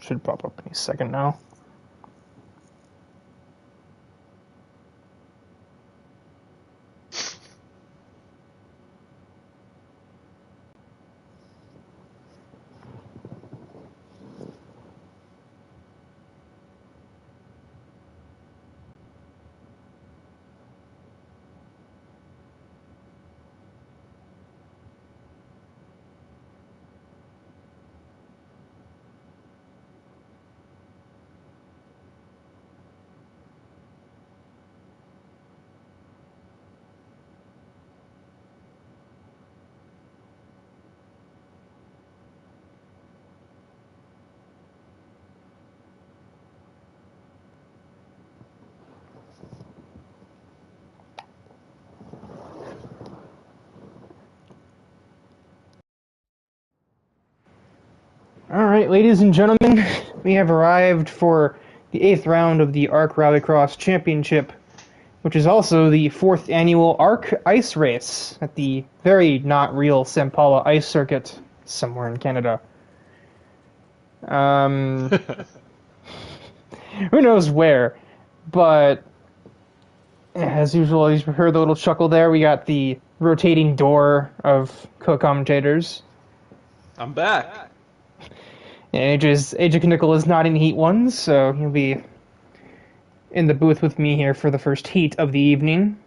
Should pop up any second now. Alright, ladies and gentlemen, we have arrived for the 8th round of the ARC Rallycross Championship, which is also the 4th annual ARC Ice Race at the very not real Sampala Ice Circuit somewhere in Canada. Who knows where, but as usual, you heard the little chuckle there. We got the rotating door of co-commentators. I'm back. AJ Knickel is not in Heat 1, so he'll be in the booth with me here for the first heat of the evening.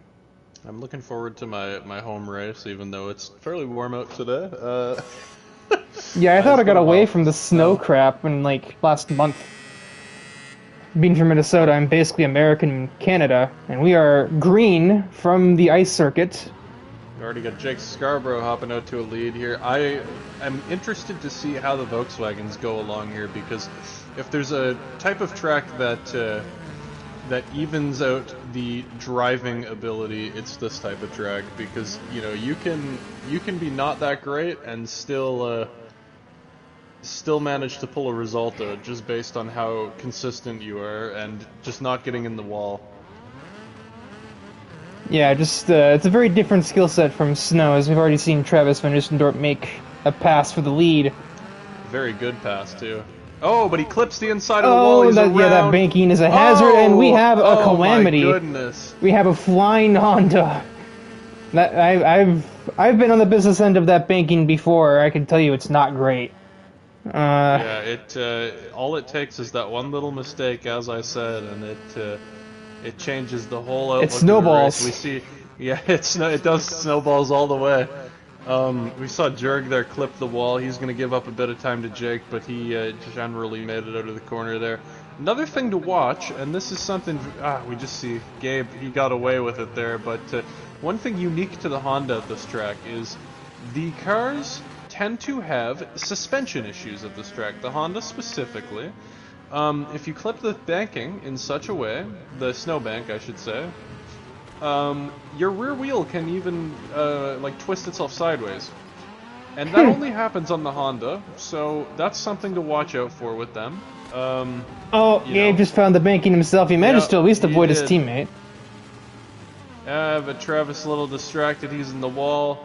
I'm looking forward to my home race, even though it's fairly warm out today. Yeah, I thought I got away from the snow crap in, like, last month. Being from Minnesota, I'm basically American in Canada, and we are green from the ice circuit. We already got Jake Scarborough hopping out to a lead here. I am interested to see how the Volkswagens go along here, because if there's a type of track that evens out the driving ability, it's this type of track, because you know you can be not that great and still manage to pull a result out just based on how consistent you are and just not getting in the wall. Yeah, just it's a very different skill set from snow, as we've already seen Travis Van Nistelrooy make a pass for the lead. Very good pass too. Oh, but he clips the inside of the wall. He's around. Yeah, that banking is a hazard, and we have a calamity. Oh my goodness! We have a flying Honda. That I've been on the business end of that banking before. I can tell you it's not great. Yeah, all it takes is that one little mistake, as I said, and it changes the whole outlook. It snowballs. Of the race. We see, yeah, it does snowballs all the way. We saw Jurg there clip the wall. He's going to give up a bit of time to Jake, but he generally made it out of the corner there. Another thing to watch, and this is something we just see Gabe. He got away with it there, but one thing unique to the Honda at this track is the cars tend to have suspension issues at this track. The Honda specifically. If you clip the banking in such a way, the snowbank I should say, your rear wheel can even like twist itself sideways, and that only happens on the Honda, so that's something to watch out for with them. Gabe just found the banking himself. He managed to at least avoid his teammate. But Travis a little distracted. He's in the wall.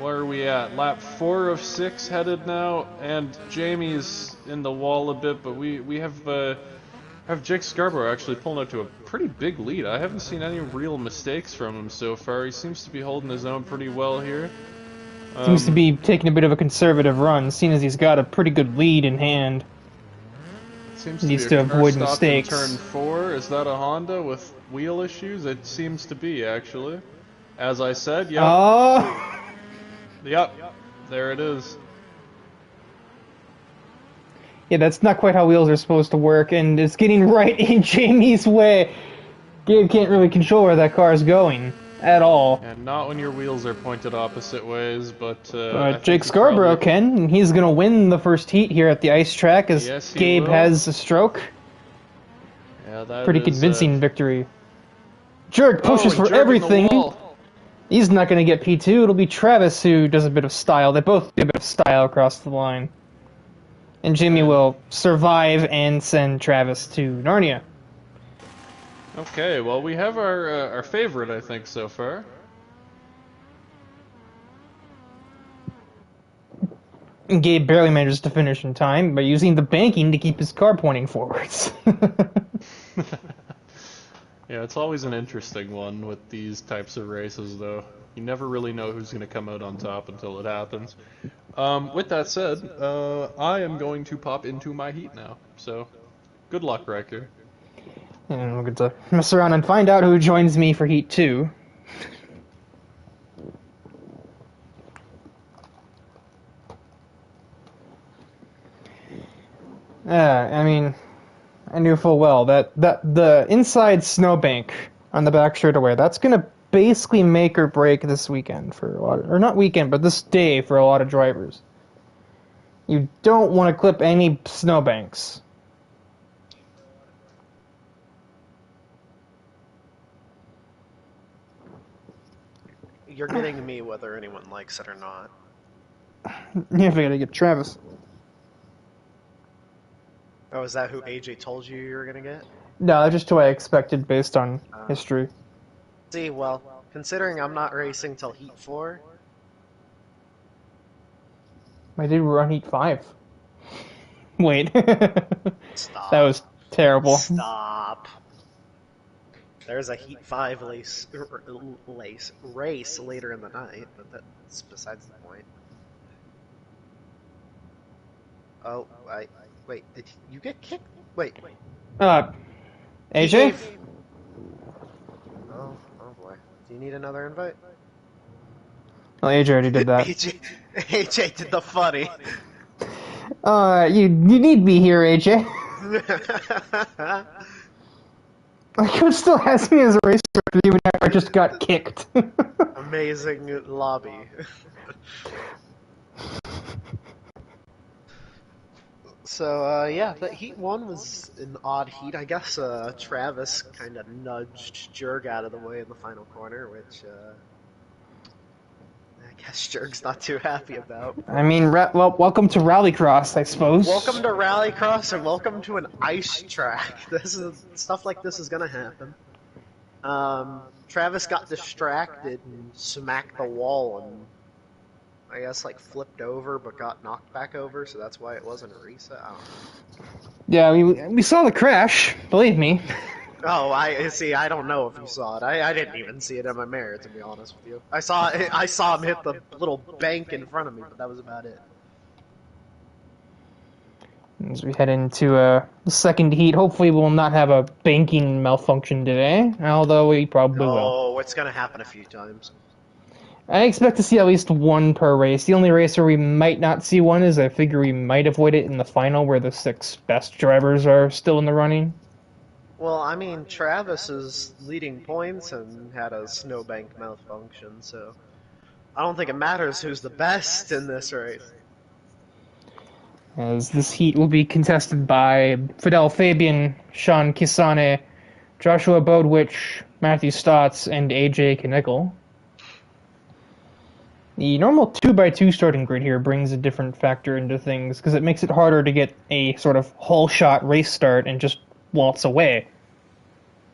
Where are we at? Lap 4 of 6 headed now, and Jamie's in the wall a bit, but we have Jake Scarborough actually pulling out to a pretty big lead. I haven't seen any real mistakes from him so far. He seems to be holding his own pretty well here. Seems to be taking a bit of a conservative run, seeing as he's got a pretty good lead in hand. Needs to avoid mistakes. Turn 4, is that a Honda with wheel issues? It seems to be, actually. As I said, yep. Yep, there it is. Yeah, that's not quite how wheels are supposed to work, and it's getting right in Jamie's way. Gabe can't really control where that car is going at all. And not when your wheels are pointed opposite ways, but Jake Scarborough can, and he's going to win the first heat here at the ice track as Gabe has a stroke. Yeah, that pretty convincing victory. Jurg pushes for everything. He's not going to get P2. It'll be Travis who does a bit of style. They both do a bit of style across the line. And Jimmy will survive and send Travis to Narnia. Okay, well, we have our favorite, I think, so far. Gabe barely manages to finish in time by using the banking to keep his car pointing forwards. Yeah, it's always an interesting one with these types of races, though. You never really know who's going to come out on top until it happens. With that said, I am going to pop into my heat now. So, good luck, Riker. And we'll get to mess around and find out who joins me for Heat 2. I mean, I knew full well that the inside snowbank on the back straightaway, that's gonna basically make or break this weekend for a lot of, or not weekend, but this day for a lot of drivers. You don't want to clip any snowbanks. You're getting me whether anyone likes it or not. Yeah, if I gotta get Travis. Oh, is that who AJ told you were gonna get? No, that's just who I expected based on history. See, well, considering I'm not racing till Heat 4... I did run Heat 5. Wait. Stop. That was terrible. Stop. There's a Heat 5 race later in the night, but that's besides the point. Oh, wait, did you get kicked? Wait. AJ? Oh boy. Do you need another invite? Well, AJ already did that. AJ did the funny. You need me here, AJ. My coach still has me as a race director even after I just got kicked. Amazing lobby. So, yeah, but Heat 1 was an odd heat. I guess Travis kind of nudged Jurg out of the way in the final corner, which I guess Jurg's not too happy about. I mean, well, welcome to Rallycross, I suppose. Welcome to Rallycross and welcome to an ice track. Stuff like this is gonna happen. Travis got distracted and smacked the wall and I guess like flipped over but got knocked back over, so that's why it wasn't a reset. I don't know. Yeah, we saw the crash, believe me. Oh, I see. I don't know if you saw it. I didn't even see it in my mirror, to be honest with you. I saw him hit the little bank in front of me, but that was about it. As we head into the second heat, hopefully we'll not have a banking malfunction today, although we probably will. Oh, it's gonna happen a few times. I expect to see at least one per race. The only race where we might not see one is I figure we might avoid it in the final where the 6 best drivers are still in the running. Well, I mean, Travis is leading points and had a snowbank malfunction, so I don't think it matters who's the best in this race. As this heat will be contested by Fidel Fabian, Sean Kisane, Joshua Bodwich, Matthew Stotts, and AJ Knickel. The normal 2x2 starting grid here brings a different factor into things, because it makes it harder to get a sort of whole-shot race start and just waltz away.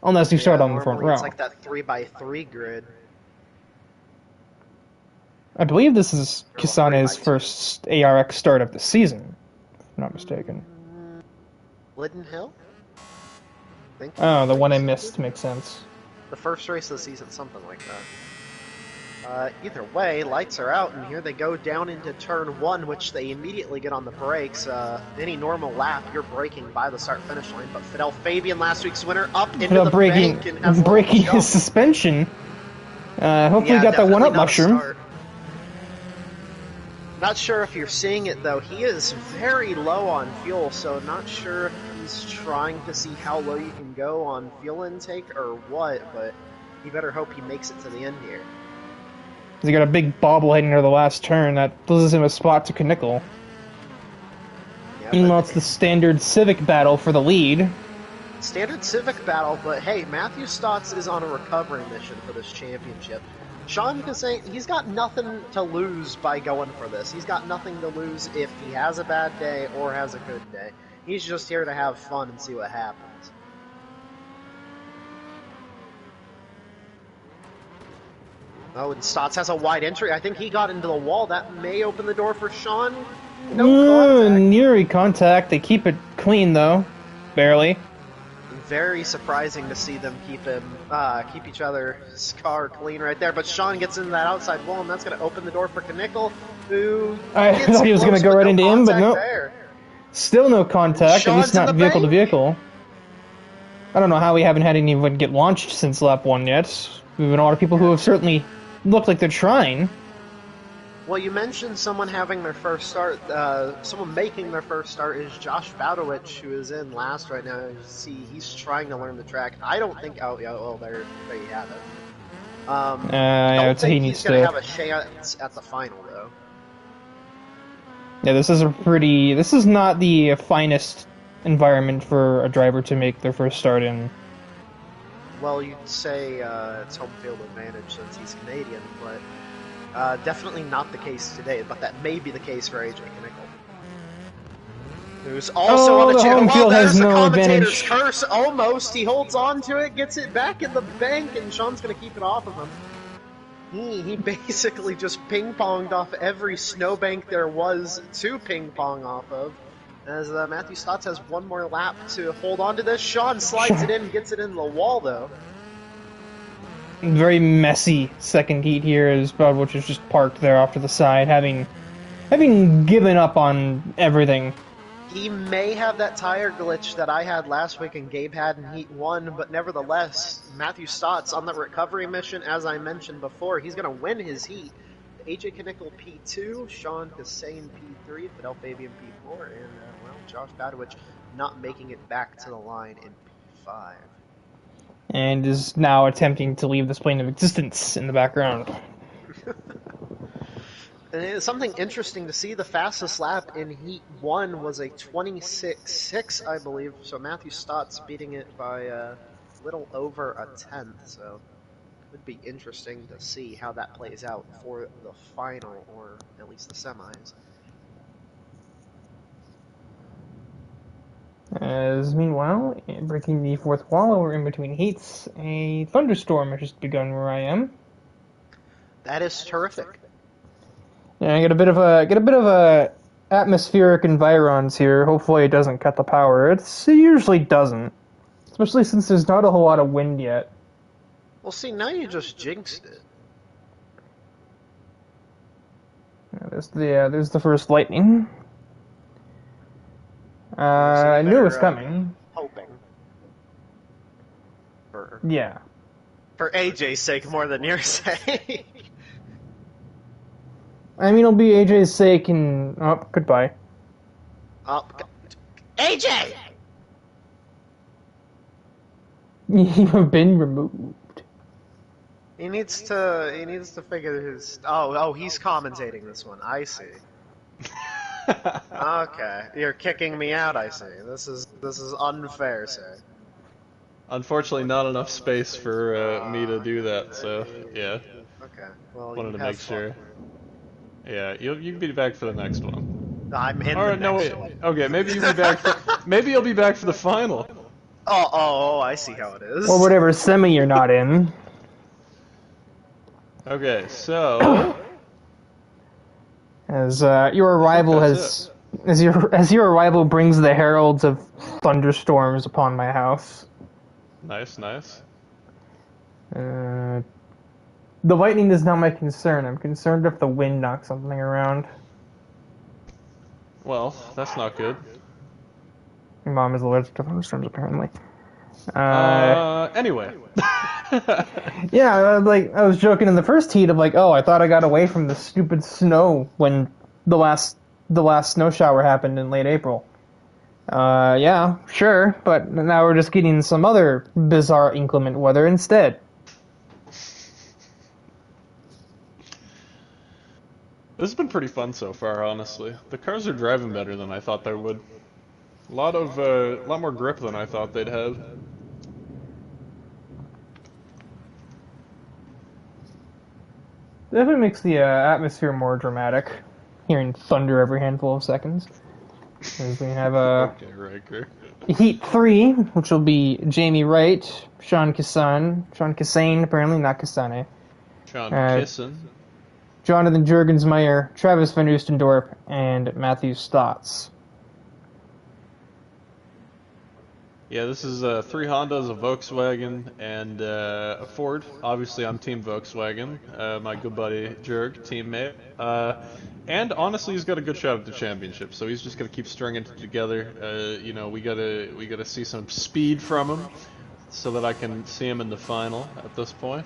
Unless you start on the front row. It's like that 3x3 grid. I believe this is Kisane's first ARX start of the season, if I'm not mistaken. Linden Hill? Oh, the one I missed makes sense. The first race of the season, something like that. Either way, lights are out, and here they go down into turn 1, which they immediately get on the brakes. Any normal lap, you're braking by the start-finish line, but Fidel Fabian, last week's winner, up into the bank and has breaking his suspension. Hopefully he got that one-up mushroom. Not sure if you're seeing it, though. He is very low on fuel, so not sure if he's trying to see how low you can go on fuel intake or what, but you better hope he makes it to the end here. He got a big bobblehead near the last turn that loses him a spot to Knickel. Yeah, meanwhile, it's the standard Civic battle for the lead. Standard Civic battle, but hey, Matthew Stotts is on a recovery mission for this championship. Sean Kisane, he's got nothing to lose by going for this. He's got nothing to lose if he has a bad day or has a good day. He's just here to have fun and see what happens. Oh, and Stotts has a wide entry. I think he got into the wall. That may open the door for Sean. No contact. Near contact. They keep it clean though, barely. Very surprising to see them keep each other's car clean right there. But Sean gets into that outside wall, and that's going to open the door for Knickel, who I gets thought he was going to close, go but right into him, but contact no. there. Still no contact, at least Sean's in not the vehicle to bank. vehicle. I don't know how we haven't had anyone get launched since lap 1 yet. We've been a lot of people who have certainly looked like they're trying. Well, you mentioned someone having their first start. Someone making their first start is Josh Bowdowich, who is in last right now. You see, he's trying to learn the track. I don't think. Oh, yeah. Well, there you have it. I don't would say he think needs he's gonna to. have a chance at the final, though. Yeah, this is not the finest environment for a driver to make their first start in. Well, you'd say it's home field advantage since he's Canadian, but definitely not the case today. But that may be the case for AJ Knickel, who's also on the home channel. field Well, has there's the no commentator's advantage. curse. Almost, he holds on to it, gets it back in the bank, and Sean's gonna keep it off of him. He basically just ping-ponged off every snowbank there was to ping-pong off of. As Matthew Stotts has one more lap to hold on to this. Sean slides it in, gets it in the wall, though. Very messy second heat here as Bowdowich is just parked there off to the side, having given up on everything. He may have that tire glitch that I had last week and Gabe had in Heat 1, but nevertheless, Matthew Stotts on the recovery mission, as I mentioned before, he's going to win his heat. AJ Knickel P2, Sean Kassane P3, Fidel Fabian P4, and, Josh Bowdowich not making it back to the line in P5. And is now attempting to leave this plane of existence in the background. And it's something interesting to see. The fastest lap in Heat 1 was a 26.6, I believe. So Matthew Stotts beating it by a little over a tenth. So it would be interesting to see how that plays out for the final, or at least the semis. As meanwhile, breaking the fourth wall, we're in between heats. A thunderstorm has just begun where I am. That is terrific. Yeah, I get a bit of a atmospheric environs here. Hopefully, it doesn't cut the power. It usually doesn't, especially since there's not a whole lot of wind yet. Well, see, now you just jinxed it. Yeah, there's the first lightning. I knew it was coming. Hoping. Yeah. For AJ's sake more than your sake. I mean, it'll be AJ's sake and... Oh, goodbye. AJ! You have been removed. He needs to figure his... Oh, he's commentating this one. I see. Okay. You're kicking me out, I see. This is unfair, sir. Unfortunately, not enough space for me to do that, so, yeah. Okay. Well, Wanted you to have make fun. sure. Yeah, you can be back for the next one. I'm in Or the no, next wait. one. Okay, maybe you'll be back for, maybe you'll be back for the final. Oh, I see how it is. Or whatever semi you're not in. Okay, so As your arrival that's has... As your arrival brings the heralds of thunderstorms upon my house. nice. The lightning is not my concern. I'm concerned if the wind knocks something around. Well, that's not good. Your mom is allergic to thunderstorms, apparently. Anyway. Yeah, I was joking in the first heat of like, oh, I thought I got away from the stupid snow when the last snow shower happened in late April. Yeah, sure, but now we're just getting some other bizarre inclement weather instead. This has been pretty fun so far, honestly. The cars are driving better than I thought they would. A lot more grip than I thought they'd have. Definitely makes the atmosphere more dramatic, hearing thunder every handful of seconds. As we have Okay, Riker. Heat 3, which will be Jamie Wright, Sean Kassane, apparently, not Kassane. Sean Kissin. Jonathan Jurgensmeyer, Travis Van Oostendorp, and Matthew Stotts. Yeah, this is 3 Hondas, a Volkswagen, and a Ford. Obviously, I'm Team Volkswagen. My good buddy Jurg, teammate. And honestly, he's got a good shot at the championship, so he's just gonna keep stringing it together. You know, we gotta see some speed from him, so that I can see him in the final at this point.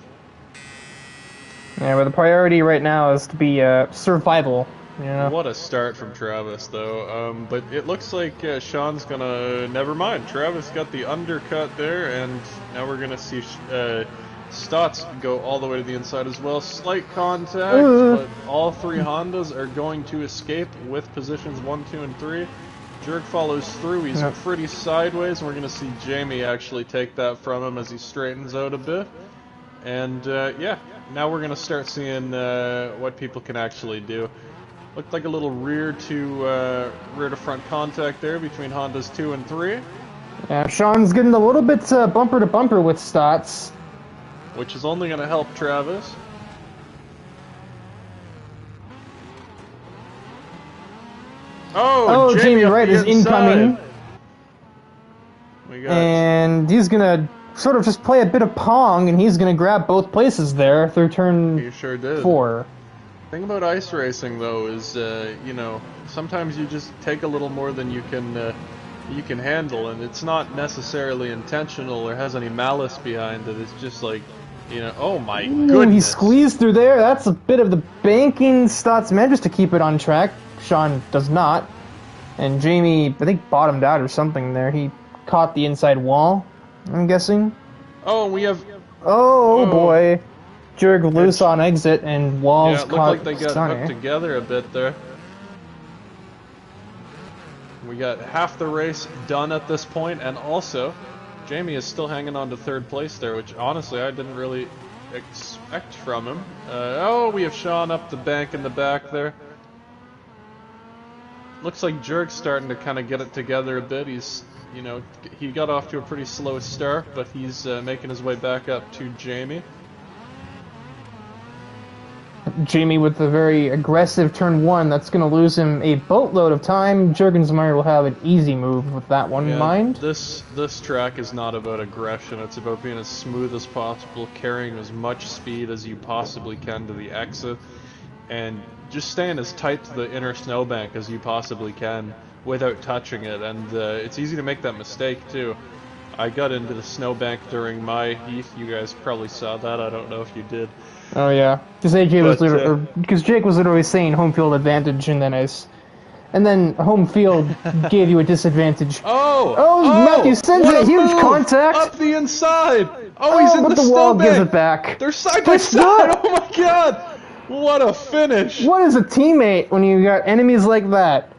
Yeah, but the priority right now is to be survival. You know? What a start from Travis, though. But it looks like Sean's gonna... Never mind. Travis got the undercut there, and now we're gonna see Stotts go all the way to the inside as well. Slight contact, but all 3 Hondas are going to escape with positions 1, 2, and 3. Jurg follows through. He's pretty sideways, and we're gonna see Jamie actually take that from him as he straightens out a bit. And yeah, now we're gonna start seeing what people can actually do. Looked like a little rear to front contact there between Hondas 2 and 3. Yeah, Sean's getting a little bit bumper to bumper with Stotts, which is only going to help Travis. Oh, Jamie Wright is incoming. And he's going to sort of just play a bit of Pong, and he's going to grab both places there through turn 4. The thing about ice racing, though, is, you know, sometimes you just take a little more than you can handle, and it's not necessarily intentional or has any malice behind it. It's just like, you know, oh my goodness. He squeezed through there. That's a bit of the banking Stotts managed to keep it on track. Sean does not. And Jamie, I think, bottomed out or something there. He caught the inside wall, I'm guessing. Oh, we have... Oh, boy. Jurg loose on exit, and Walls caught. Yeah, it looked like they got hooked together a bit there. We got half the race done at this point, and also, Jamie is still hanging on to 3rd place there, which honestly I didn't really expect from him. Oh, we have Sean up the bank in the back there. Looks like Jurg's starting to kind of get it together a bit. He's, you know, he got off to a pretty slow start, but he's making his way back up to Jamie. Jamie with a very aggressive turn 1. That's going to lose him a boatload of time. Jurgensmeyer will have an easy move with that one in mind. This track is not about aggression. It's about being as smooth as possible, carrying as much speed as you possibly can to the exit, and just staying as tight to the inner snowbank as you possibly can without touching it. And it's easy to make that mistake too. I got into the snowbank during my heat. You guys probably saw that. I don't know if you did. Oh yeah, because Jake was literally saying home field advantage, and then home field gave you a disadvantage. Matthew sends a huge contact up the inside. Oh, he's in the snowbank. Wall gives it back. They're side by side. Oh my god, what a finish! What is a teammate when you got enemies like that?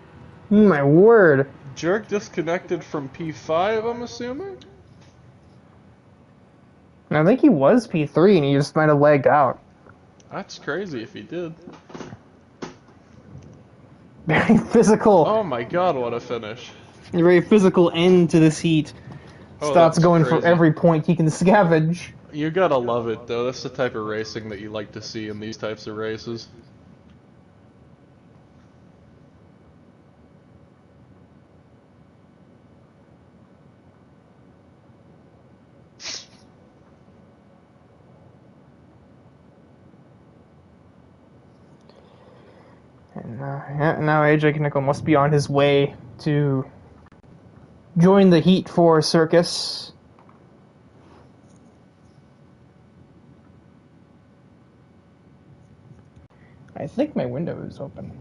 My word. Jurg disconnected from P5, I'm assuming? I think he was P3 and he just might have lagged out. That's crazy if he did. Very physical. Oh my god, what a finish. A very physical end to this heat. Stotts going for every point he can scavenge. You gotta love it, though. That's the type of racing that you like to see in these types of races. And now AJ Knickel must be on his way to join the Heat 4 circus. I think my window is open.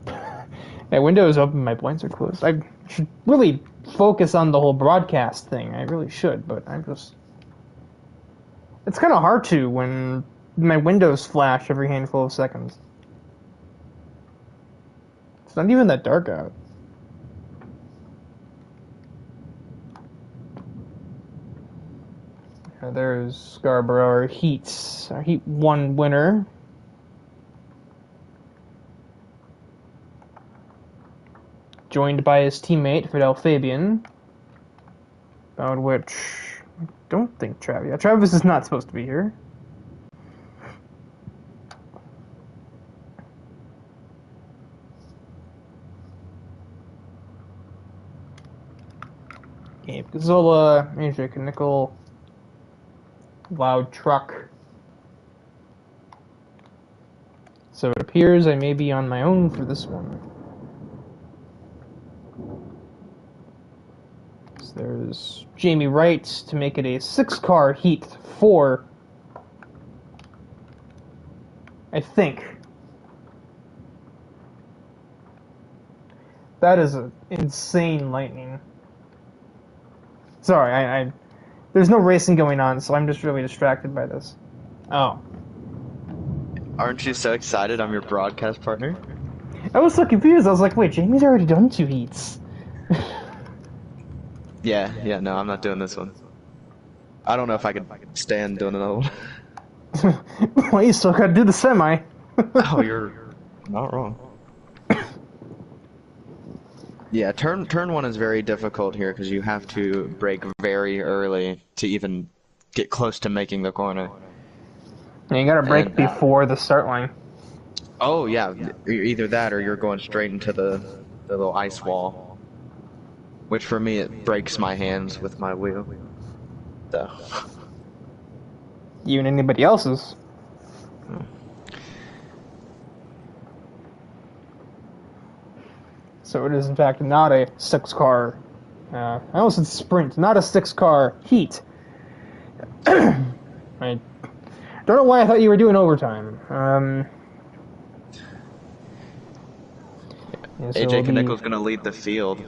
My window is open, my blinds are closed. I should really focus on the whole broadcast thing. I really should, but I'm just... It's kind of hard to when my windows flash every handful of seconds. It's not even that dark out. There's Scarborough, our Heat 1 winner. Joined by his teammate, Fidel Fabian. About which I don't think Travis is not supposed to be here. Gabe Gazzola, AJ Nickel, Loud Truck. So it appears I may be on my own for this one. So there's Jamie Wright to make it a 6-car Heat 4. I think. That is an insane lightning. Sorry, I there's no racing going on, so I'm just really distracted by this. Oh. Aren't you so excited I'm your broadcast partner? I was so confused. I was like, wait, Jamie's already done 2 heats. Yeah, no, I'm not doing this one. I don't know if I could stand doing another one. Well, you still gotta do the semi. Oh, you're not wrong. Yeah, turn 1 is very difficult here because you have to brake very early to even get close to making the corner. Yeah, you gotta brake before the start line. Oh yeah, either that or you're going straight into the little ice wall. Which for me, it breaks my hands with my wheel. So. You and anybody else's. So it is in fact not a 6-car, I almost said sprint, not a 6-car heat. I don't know why I thought you were doing overtime. Yeah, so AJ Knickel's going to lead the field.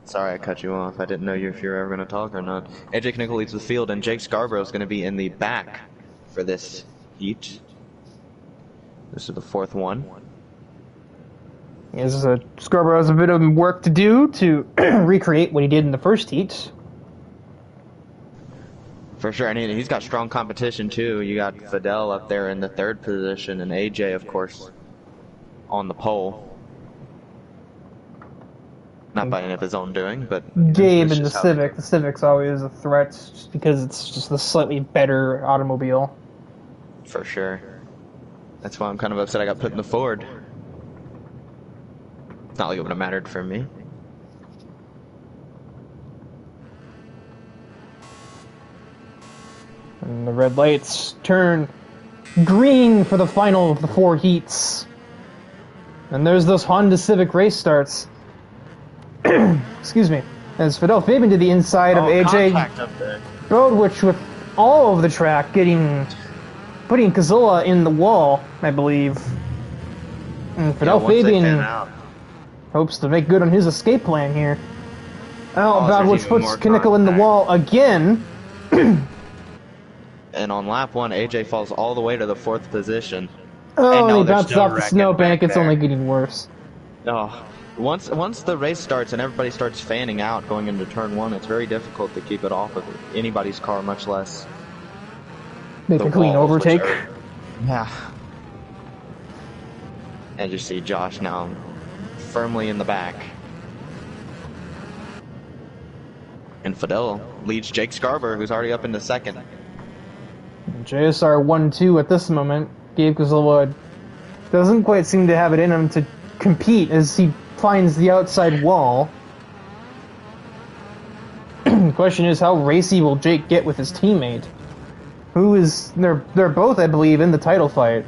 Sorry I cut you off. I didn't know if you were ever going to talk or not. AJ Knickel leads the field, and Jake Scarborough is going to be in the back for this heat. This is the 4th one. Scarborough has a bit of work to do to recreate what he did in the first heat. For sure, and he's got strong competition too. You got Fidel up there in the 3rd position, and AJ, of course, on the pole. Not by any of his own doing, but Gabe in the Civic. The Civic's always a threat, just because it's just a slightly better automobile. For sure. That's why I'm kind of upset I got put in the Ford. It's not like it would have mattered for me. And the red lights turn green for the final of the 4 heats. And there's those Honda Civic race starts. Excuse me. As Fidel Fabian to the inside of AJ Brodwich with all of the track putting Cazzola in the wall, I believe. And Fidel Fabian hopes to make good on his escape plan here. Brodwich puts Knickel in the wall again. And on lap 1, AJ falls all the way to the 4th position. Oh, and he bounces off the snowbank. It's only getting worse. Oh, once the race starts and everybody starts fanning out going into turn 1, it's very difficult to keep it off of anybody's car, much less make a clean overtake. Yeah. And you see Josh now firmly in the back. And Fidel leads Jake Scarborough, who's already up into 2nd. JSR 1-2 at this moment. Gabe Gazzola doesn't quite seem to have it in him to compete as he finds the outside wall. The question is, how racy will Jake get with his teammate? They're both, I believe, in the title fight.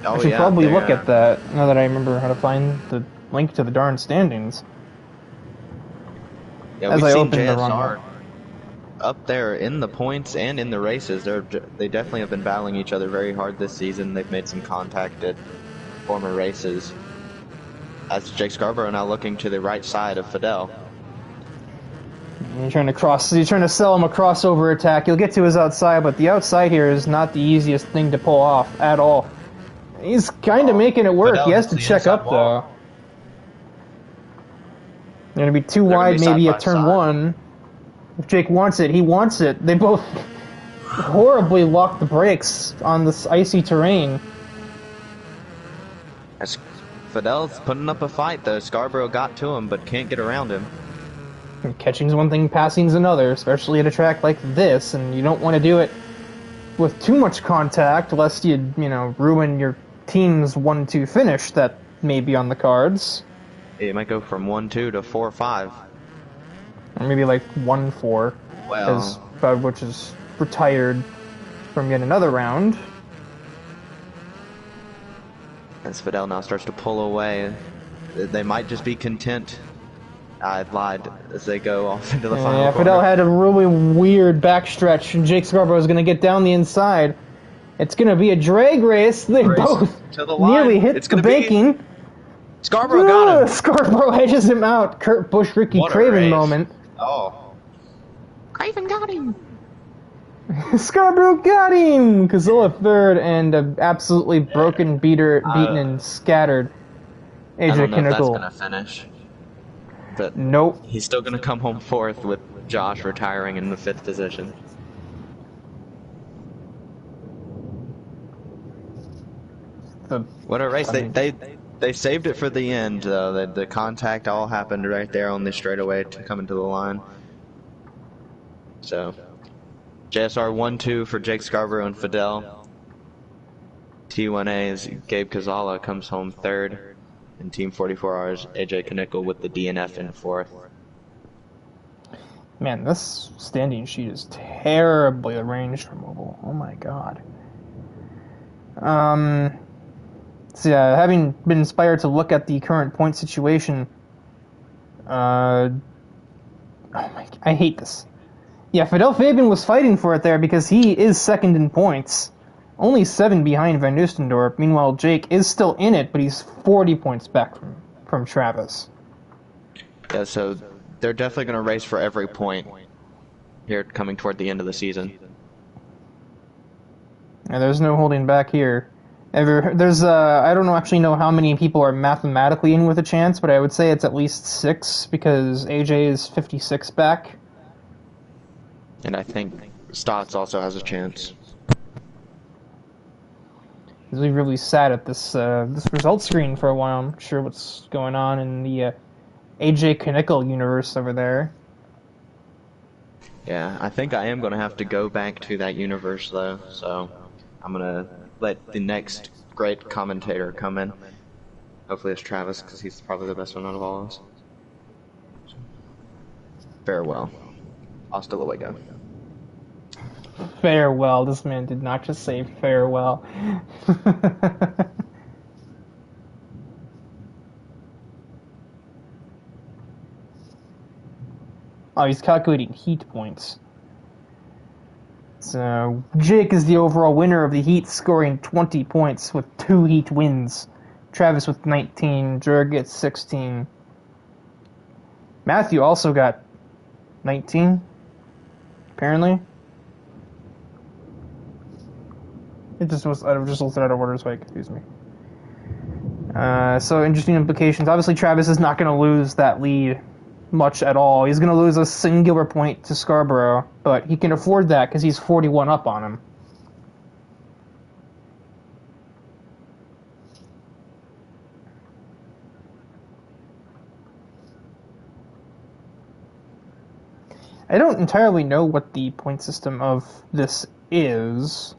I should probably look at that now that I remember how to find the link to the darn standings. Yeah, we've seen JSR up there in the points and in the races. They definitely have been battling each other very hard this season. They've made some contact at former races. As Jake Scarborough now looking to the right side of Fidel. He's trying to sell him a crossover attack. He'll get to his outside, but the outside here is not the easiest thing to pull off at all. He's kind of making it work. He has to check up, though. Going to be too wide, maybe at turn 1. If Jake wants it, he wants it. They both horribly lock the brakes on this icy terrain. As Fidel's putting up a fight, though. Scarborough got to him, but can't get around him. And catching's one thing, passing's another, especially at a track like this, and you don't want to do it with too much contact, lest you ruin your team's 1-2 finish that may be on the cards. It might go from 1-2 to 4-5. Or maybe like 1-4, as which is retired from yet another round. As Fidel now starts to pull away, they might just be content. I lied as they go off into the final corner. Fidel had a really weird backstretch, and Jake Scarborough is going to get down the inside. It's going to be a drag race. They both nearly hit the banking. Scarborough got him. Scarborough edges him out. Kurt Busch, Ricky Craven moment. Oh. Craven got him. Scarborough got him! Kazola third, and an absolutely broken, beaten and scattered AJ I don't know if that's Kinnickle. going to finish. But nope. He's still going to come home fourth with Josh retiring in the 5th position. What a race. They saved it for the end, though. The contact all happened right there on the straightaway to come into the line. So, JSR 1-2 for Jake Scarborough and Fidel. T1A's Gabe Kazala comes home third. And Team 44R's AJ Kinnickle with the DNF in fourth. Man, this standing sheet is terribly arranged for mobile. Oh my god. So yeah, having been inspired to look at the current point situation, oh my, I hate this. Yeah, Fidel Fabian was fighting for it there because he is second in points. Only 7 behind Van Oostendorp. Meanwhile, Jake is still in it, but he's 40 points back from Travis. Yeah, so they're definitely going to race for every point here coming toward the end of the season. Yeah, there's no holding back here. I don't actually know how many people are mathematically in with a chance, but I would say it's at least 6 because AJ is 56 back. And I think Stotts also has a chance. We really sat at this result screen for a while. I'm not sure what's going on in the AJ Kinnickle universe over there. Yeah, I think I am going to have to go back to that universe, though. So I'm going to let the next great commentator come in. Hopefully it's Travis, because he's probably the best one out of all of us. Farewell. Hasta luego. Farewell. This man did not just say farewell. Oh, he's calculating heat points. So, Jake is the overall winner of the heat, scoring 20 points with 2 heat wins. Travis with 19, Jurg gets 16. Matthew also got 19, apparently. I just looked out of order, so I confused me. So interesting implications. Obviously, Travis is not going to lose that lead much at all. He's going to lose a singular point to Scarborough, but he can afford that because he's 41 up on him. I don't entirely know what the point system of this is.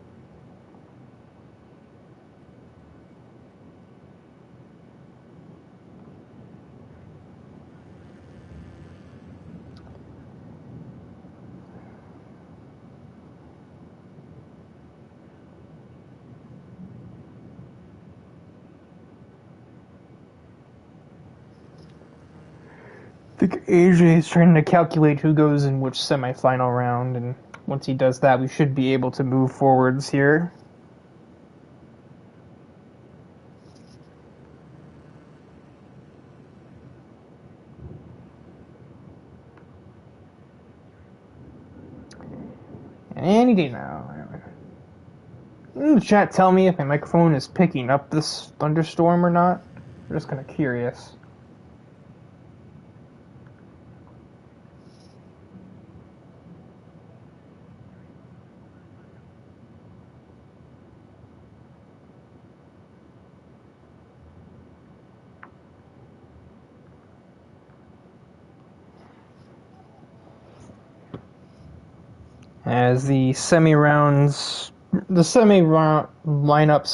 I think AJ is trying to calculate who goes in which semifinal round, and once he does that, we should be able to move forwards here. Any day now. In the chat, tell me if my microphone is picking up this thunderstorm or not. I'm just kind of curious. As the semi-lineups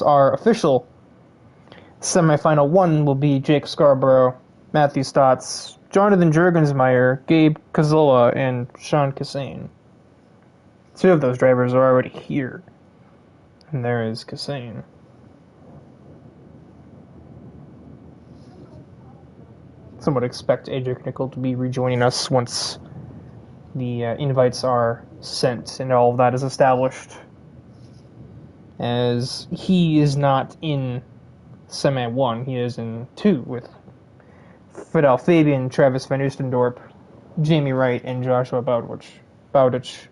are official. Semifinal 1 will be Jake Scarborough, Matthew Stotts, Jonathan Juergensmeyer, Gabe Cazola, and Sean Cassane. 2 of those drivers are already here. And there is Cassane. Some would expect AJ Knickel to be rejoining us once the invites are sent and all of that is established. As he is not in Semi 1, he is in 2 with Fidel Fabian, Travis Van Oostendorp, Jamie Wright, and Joshua Bowditch.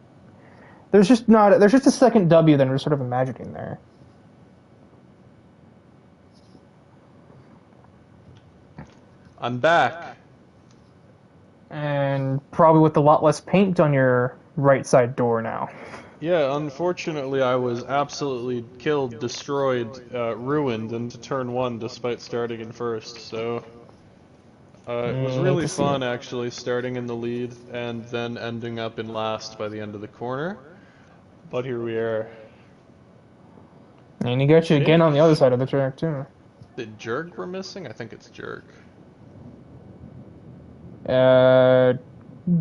There's just a second W than we're sort of imagining there. I'm back. And probably with a lot less paint on your right side door now. Yeah, unfortunately I was absolutely killed, destroyed, ruined into turn 1 despite starting in first, so... it was really fun actually, starting in the lead and then ending up in last by the end of the corner. But here we are. And he got you again on the other side of the track too. Did Jerg we're missing? I think it's Jerg.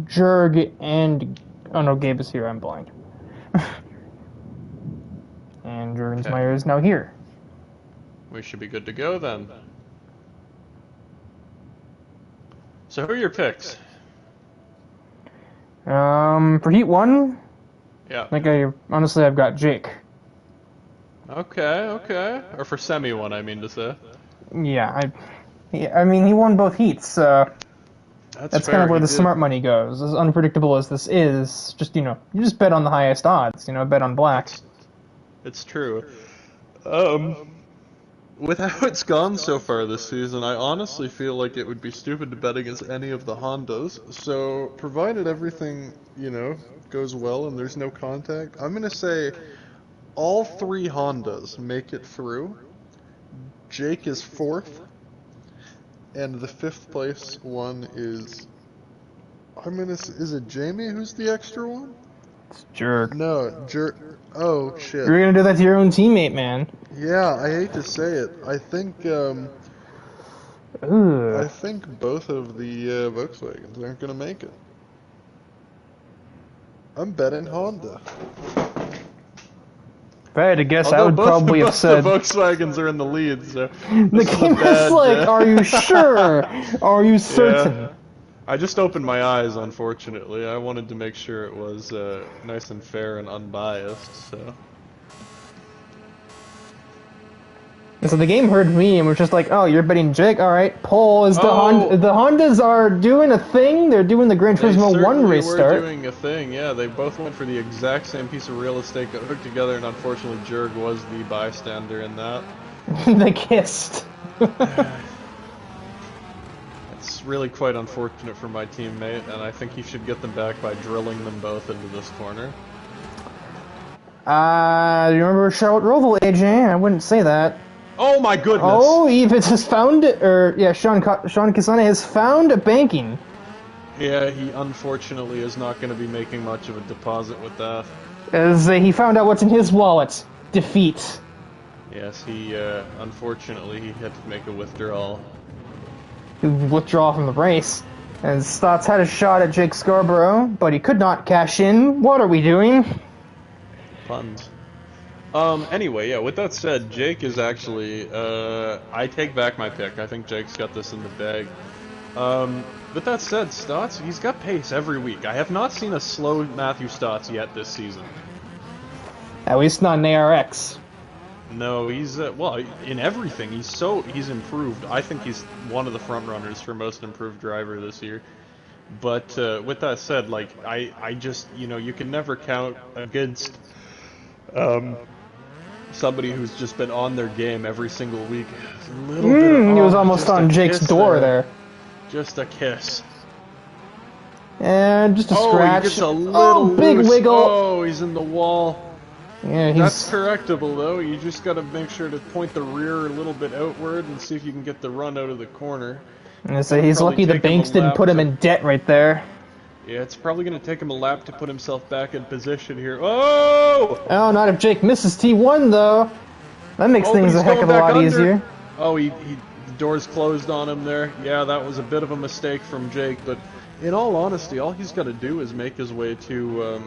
Jerg and... Oh no, Gabe is here, I'm blind. And Juergensmeyer is now here. We should be good to go then. So who are your picks? For Heat 1, Yeah. honestly I've got Jake. Okay. Or for Semi 1, I mean to say. Yeah, I mean, he won both heats. That's kind of where the smart money goes. As unpredictable as this is, just, you just bet on the highest odds, bet on black. It's true. With how it's gone so far this season, I honestly feel like it would be stupid to bet against any of the Hondas. So, provided everything, goes well and there's no contact, I'm gonna say all 3 Hondas make it through. Jake is 4th. And the 5th place one is... Is it Jamie who's the extra one? It's Jerk. No, Jerk. Oh, shit. You're gonna do that to your own teammate, man. Yeah, I hate to say it. I think, I think both of the Volkswagens aren't gonna make it. I'm betting Honda. If I had to guess, I would probably have said... the Volkswagens are in the lead, so... The game is like, are you sure? Are you certain? Yeah. I just opened my eyes, unfortunately. I wanted to make sure it was nice and fair and unbiased, so... And so the game heard me and was just like, oh, you're betting Jake? Alright, Paul, the Hondas are doing a thing? They're doing the Gran Turismo 1 race start. They were doing a thing, yeah. They both went for the exact same piece of real estate, got hooked together, and unfortunately Jerg was the bystander in that. They kissed. It's really quite unfortunate for my teammate, and I think he should get them back by drilling them both into this corner. Do you remember Charlotte Roval, AJ? I wouldn't say that. Oh my goodness! Oh, Evis has found it, Sean Cassane has found a banking. Yeah, he unfortunately is not going to be making much of a deposit with that. As he found out what's in his wallet. Defeat. Yes, unfortunately, he had to make a withdrawal. He withdraw from the race. And Stotts had a shot at Jake Scarborough, but he could not cash in. What are we doing? Puns. Anyway, yeah, with that said, Jake is actually, I take back my pick. I think Jake's got this in the bag. With that said, Stotts, he's got pace every week. I have not seen a slow Matthew Stotts yet this season. At least not an ARX. No, he's, well, in everything, he's improved. I think he's one of the front runners for most improved driver this year. But, with that said, like, I just, you can never count against, somebody who's just been on their game every single week. He was almost on Jake's door there. Just a kiss. And just a scratch. He gets a little big loose. wiggle. Oh, he's in the wall. Yeah, That's correctable, though. You just gotta make sure to point the rear a little bit outward and see if you can get the run out of the corner. So he's lucky the banks didn't put him in debt right there. Yeah, it's probably going to take him a lap to put himself back in position here. Oh! Oh, not if Jake misses T1, though. That makes things a heck of a lot easier. Oh, he the doors closed on him there. Yeah, that was a bit of a mistake from Jake, but in all honesty, all he's got to do is make his way to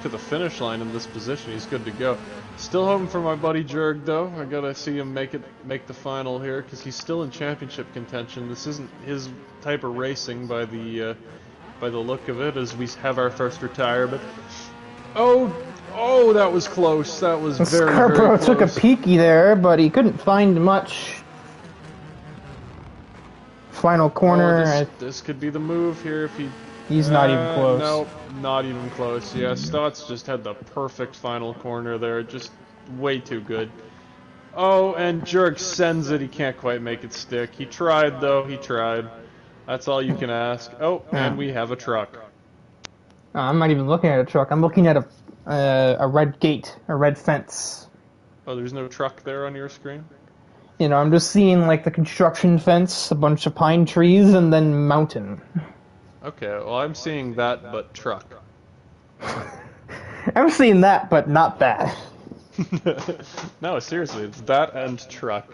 the finish line in this position. He's good to go. Still hoping for my buddy Jurg, though. I gotta see him make the final here, because he's still in championship contention. This isn't his type of racing by the look of it, as we have our first retirement. Oh, that was close. That was very, very Scarborough close. took a peeky there, but he couldn't find much. Final corner. This could be the move here if he... He's not even close. Nope, not even close. Yeah, Stotts just had the perfect final corner there. Just way too good. Oh, and Jurg sends it. He can't quite make it stick. He tried, though. He tried. That's all you can ask. Oh, and we have a truck. I'm not even looking at a truck. I'm looking at a red gate, a red fence. Oh, there's no truck there on your screen? You know, I'm just seeing, like, the construction fence, a bunch of pine trees, and then mountain. Okay, well, I'm seeing that, but truck. I'm seeing that, but not that. No, seriously, it's that and truck.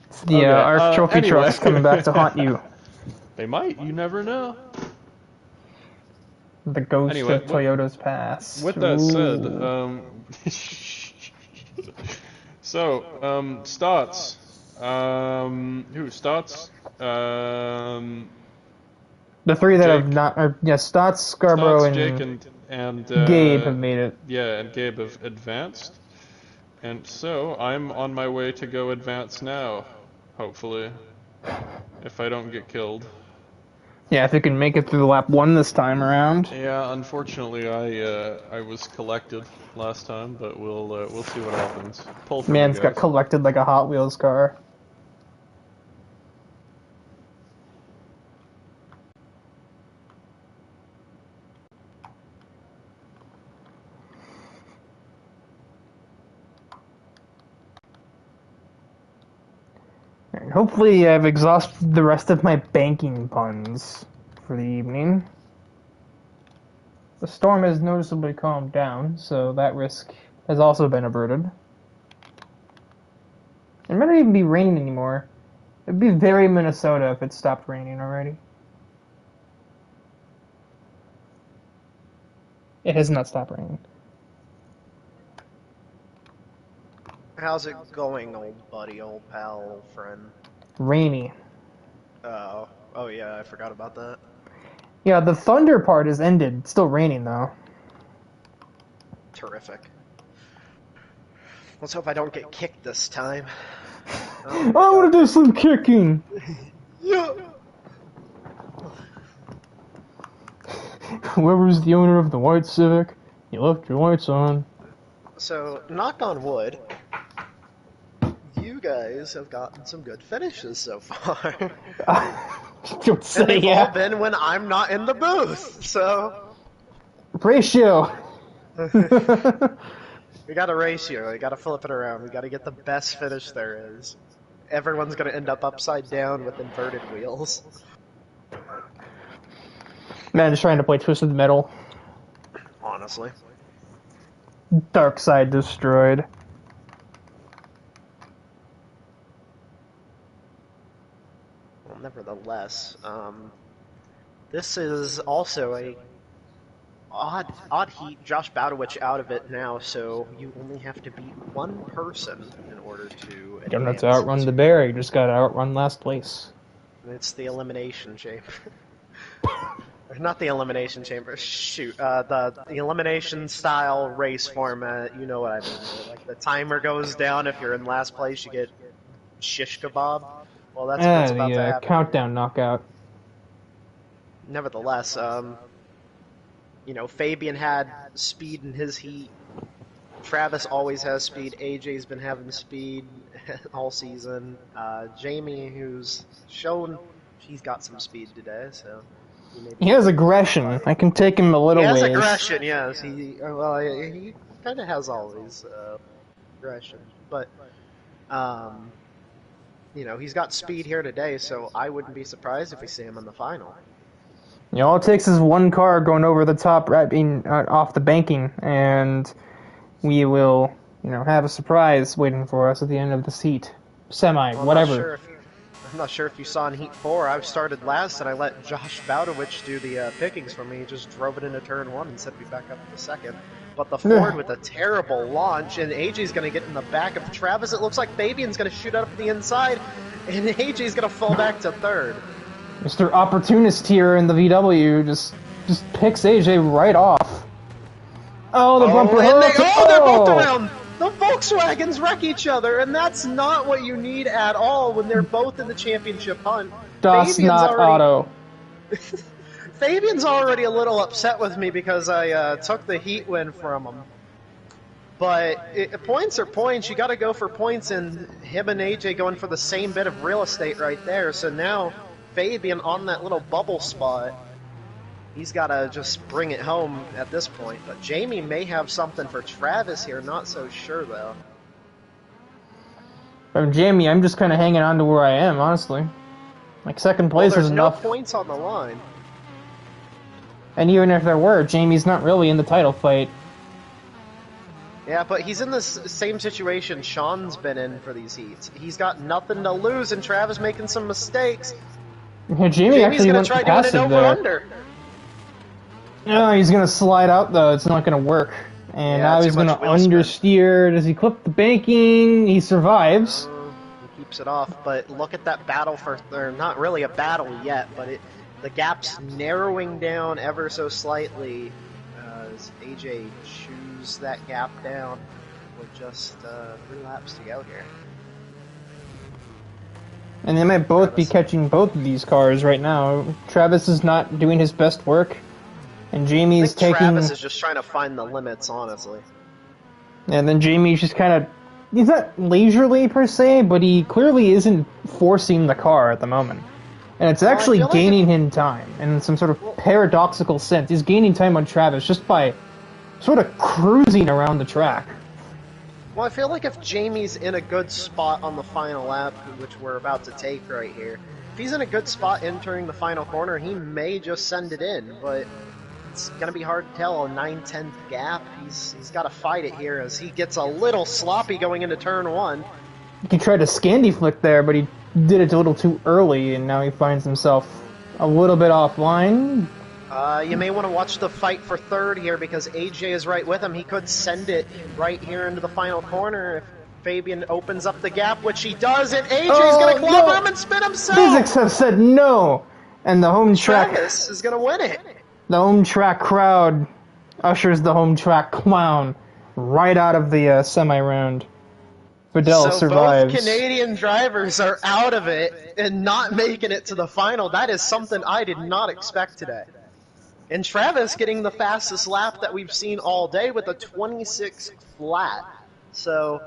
It's the our trophy anyway. trucks coming back to haunt you. They might, you never know. The ghost Anyway, of Toyota's past. With that Ooh. said, so, Stotts. Who, Stotts? The three that Jake. have not, Stotts, Scarborough, Stotts, and Jake, and Gabe have made it. Yeah, and Gabe have advanced. And so, I'm on my way to go advance now, hopefully. If I don't get killed. Yeah, if you can make it through lap 1 this time around. Yeah, unfortunately, I was collected last time, but we'll see what happens. Pull through, Man's got guys. collected like a Hot Wheels car. And hopefully I've exhausted the rest of my banking puns for the evening. The storm has noticeably calmed down, so that risk has also been averted. It might not even be raining anymore. It'd be very Minnesota if it stopped raining already. It has not stopped raining. How's it going, old buddy, old pal, old friend? Rainy. Oh yeah, I forgot about that. Yeah, the thunder part is ended. It's still raining, though. Terrific. Let's hope I don't get kicked this time. I want to do some kicking! Yeah. Whoever's the owner of the white Civic, you left your lights on. So, knock on wood, you guys have gotten some good finishes so far. Don't say And they've all yeah. been when I'm not in the booth, so... Ratio! We got a ratio, we gotta flip it around, we gotta get the best finish there is. Everyone's gonna end up upside down with inverted wheels. Man, just trying to play Twisted Metal. Honestly. Dark Side destroyed. Well, nevertheless, this is also a odd heat. Josh Bowdowich out of it now, so you only have to beat one person in order to advance. Don't have to outrun the bear, you just gotta outrun last place. It's the elimination chamber. Or not the elimination chamber. Shoot, the elimination style race format. You know what I mean? Like the timer goes down. If you're in last place, you get shish kebab. Well, that's what's about to happen. Countdown knockout. Nevertheless, you know, Fabian had speed in his heat. Travis always has speed. AJ's been having speed all season. Jamie, who's shown he's got some speed today, so He has aggression. I can take him a little he has ways. aggression. Yes, he kind of has always aggression, but you know, he's got speed here today, so I wouldn't be surprised if we see him in the final. You know, all it takes is one car going over the top, off the banking, and we will, you know, have a surprise waiting for us at the end of this heat. Well, Whatever. Not sure I'm not sure if you saw in Heat 4, I started last and I let Josh Bowdowich do the pickings for me. He just drove it into turn 1 and sent me back up to second. But the Ford with a terrible launch, and AJ's going to get in the back of Travis. It looks like Fabian's going to shoot up the inside, and AJ's going to fall back to third. Mr. Opportunist here in the VW just picks AJ right off. Oh, the bumper and hook! they're both around! The Volkswagens wreck each other, and that's not what you need at all when they're both in the championship hunt. Das not auto. Fabian's already a little upset with me because I took the heat win from him. But points are points. You got to go for points, and him and AJ going for the same bit of real estate right there. So now Fabian on that little bubble spot. He's got to just bring it home at this point. But Jamie may have something for Travis here. Not so sure, though. From Jamie, I'm just kind of hanging on to where I am, honestly. Like, second place is enough. There's no points on the line. And even if there were, Jamie's not really in the title fight. Yeah, but he's in the same situation Sean's been in for these heats. He's got nothing to lose, and Travis making some mistakes. Yeah, Jamie's actually gonna try doing an over-under. No, he's gonna slide out though. It's not gonna work. And Yeah, now he's gonna understeer. Does he clip the banking? He survives. He keeps it off, but look at that battle or not really a battle yet, but the gap's narrowing down ever so slightly as AJ chews that gap down with just 3 laps to go here. And they might both be catching both of these cars right now. Travis is not doing his best work, and Jamie's taking... Travis is just trying to find the limits, honestly. And then Jamie's just kind of... He's not leisurely, per se, but he clearly isn't forcing the car at the moment. And it's actually gaining him time, in some sort of paradoxical sense. He's gaining time on Travis just by sort of cruising around the track. Well, I feel like if Jamie's in a good spot on the final lap, which we're about to take right here, if he's in a good spot entering the final corner, he may just send it in, but it's going to be hard to tell. A 9/10 gap, he's got to fight it here as he gets a little sloppy going into turn 1. He tried to Scandi flick there, but he did it a little too early, and now he finds himself a little bit offline. You may want to watch the fight for third here because AJ is right with him. He could send it right here into the final corner if Fabian opens up the gap, which he does, and AJ's going to clobber him and spin himself! Physics have said no! And the home track... Travis is going to win it! The home track crowd ushers the home track clown right out of the semi-round. Fidel survives. Both Canadian drivers are out of it and not making it to the final. That is something I did not expect today. And Travis getting the fastest lap that we've seen all day with a 26 flat. So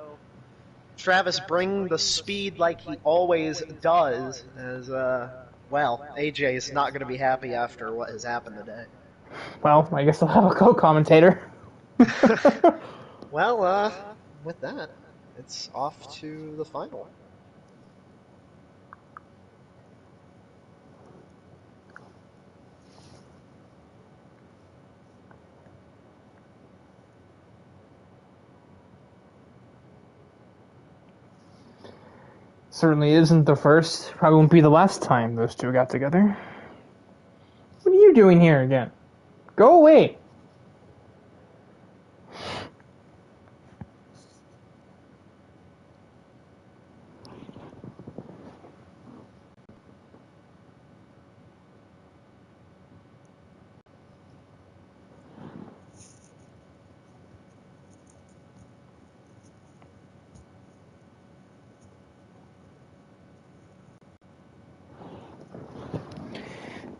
Travis bring the speed like he always does as, well, AJ is not going to be happy after what has happened today. Well, I guess I'll have a co-commentator. Well, with that, it's off to the final. Certainly isn't the first. Probably won't be the last time those two got together. What are you doing here again? Go away!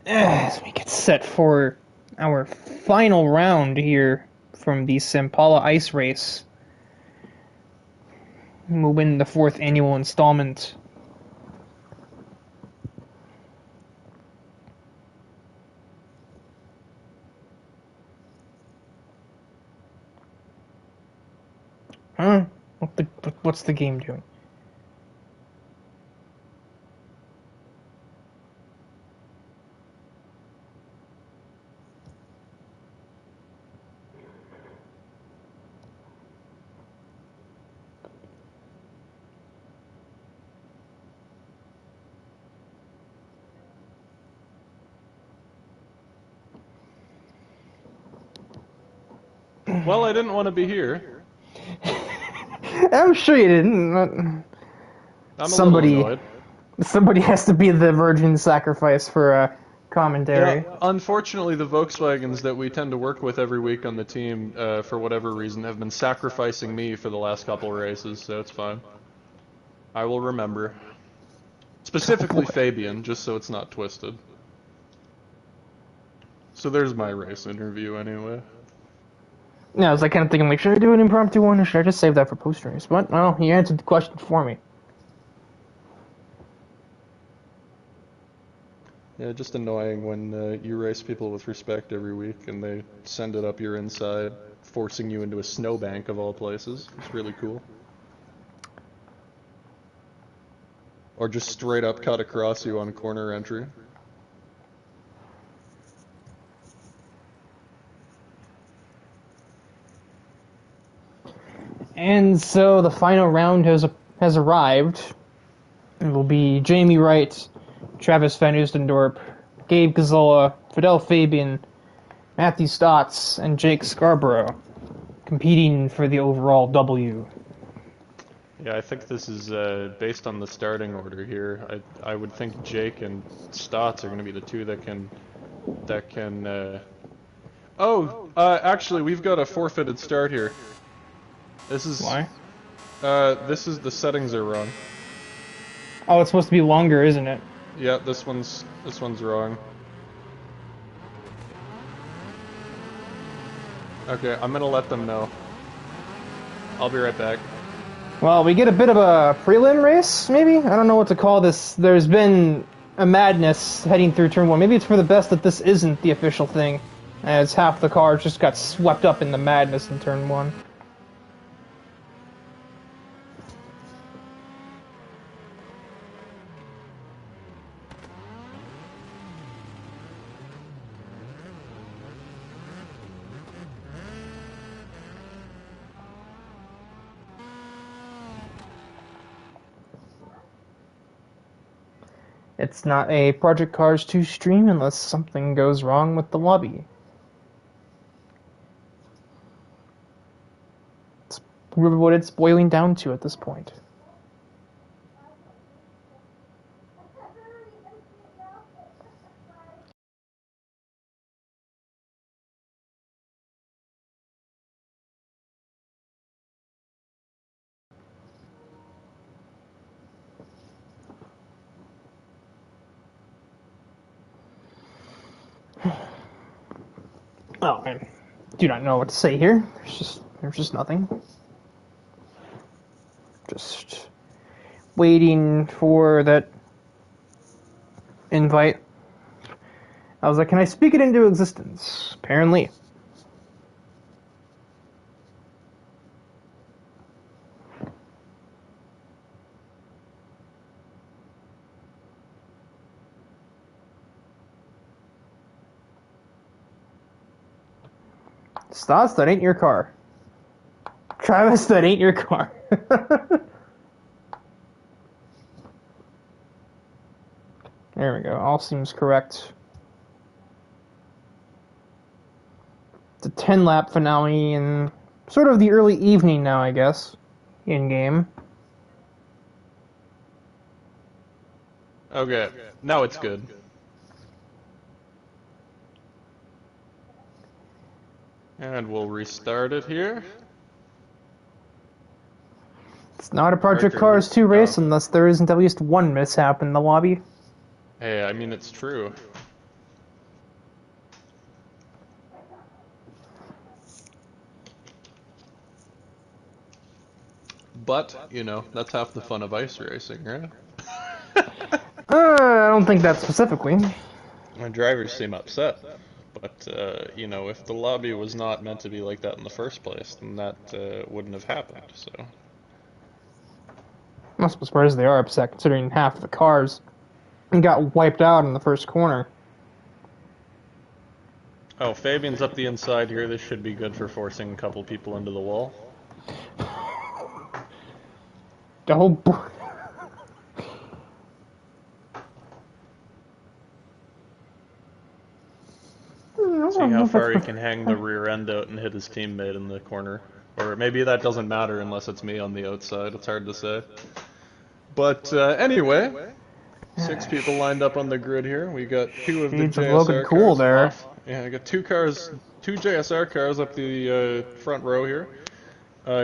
As we get set for our final round here from the Sampala Ice Race. We'll win the 4th annual installment. Huh? What's the game doing? Well, I didn't want to be here. I'm sure you didn't. I'm a little annoyed. Somebody has to be the virgin sacrifice for commentary. Yeah, unfortunately, the Volkswagens that we tend to work with every week on the team, for whatever reason, have been sacrificing me for the last couple races, so it's fine. I will remember. Specifically Fabian, just so it's not twisted. So there's my race interview anyway. Yeah, I was like kind of thinking, like, should I do an impromptu one, or should I just save that for post-race? But, well, he answered the question for me. Yeah, just annoying when you race people with respect every week and they send it up your inside, forcing you into a snowbank of all places. It's really cool. Or just straight up cut across you on corner entry. And so the final round has arrived. It will be Jamie Wright, Travis Van Oostendorp, Gabe Gazzola, Fidel Fabian, Matthew Stotts, and Jake Scarborough competing for the overall W. Yeah, I think this is based on the starting order here. I would think Jake and Stotts are going to be the two that can actually, we've got a forfeited start here. This is Why? The settings are wrong. Oh, it's supposed to be longer, isn't it? Yeah, this one's wrong. Okay, I'm gonna let them know. I'll be right back. Well, we get a bit of a prelim race, maybe? I don't know what to call this. There's been a madness heading through Turn 1. Maybe it's for the best that this isn't the official thing, as half the cars just got swept up in the madness in Turn 1. It's not a Project Cars 2 stream unless something goes wrong with the lobby. It's really what it's boiling down to at this point. Oh, I do not know what to say here. There's just nothing. Just waiting for that invite. I was like, can I speak it into existence? Apparently. Stas, that ain't your car. Travis, that ain't your car. There we go. All seems correct. It's a 10-lap finale in sort of the early evening now, I guess, in-game. Okay, now it's good. And we'll restart it here. It's not a Project Cars 2 race unless there isn't at least one mishap in the lobby. Hey, I mean, it's true. But, you know, that's half the fun of ice racing, right? I don't think that specifically. My drivers seem upset. But, you know, if the lobby was not meant to be like that in the first place, then that wouldn't have happened, so... I'm not surprised they are upset, considering half the cars got wiped out in the first corner. Oh, Fabian's up the inside here. This should be good for forcing a couple people into the wall. The whole... So seeing how far he can hang the rear end out and hit his teammate in the corner. Or maybe that doesn't matter unless it's me on the outside. It's hard to say. But anyway, 6 people lined up on the grid here. We got 2 of the JSR cars there. off. Yeah, I got 2 JSR cars up the front row here.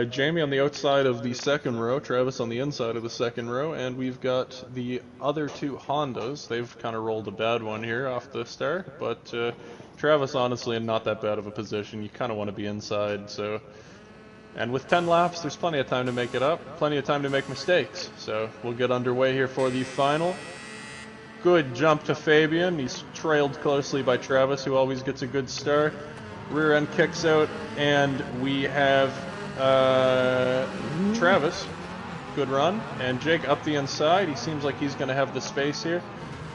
Jamie on the outside of the second row, Travis on the inside of the second row, and we've got the other 2 Hondas. They've kind of rolled a bad one here off the start, but Travis honestly in not that bad of a position. You kind of want to be inside, so... And with 10 laps, there's plenty of time to make it up, plenty of time to make mistakes. So we'll get underway here for the final. Good jump to Fabian. He's trailed closely by Travis, who always gets a good start. Rear end kicks out, and we have Travis. Good run. And Jake up the inside. He seems like he's going to have the space here.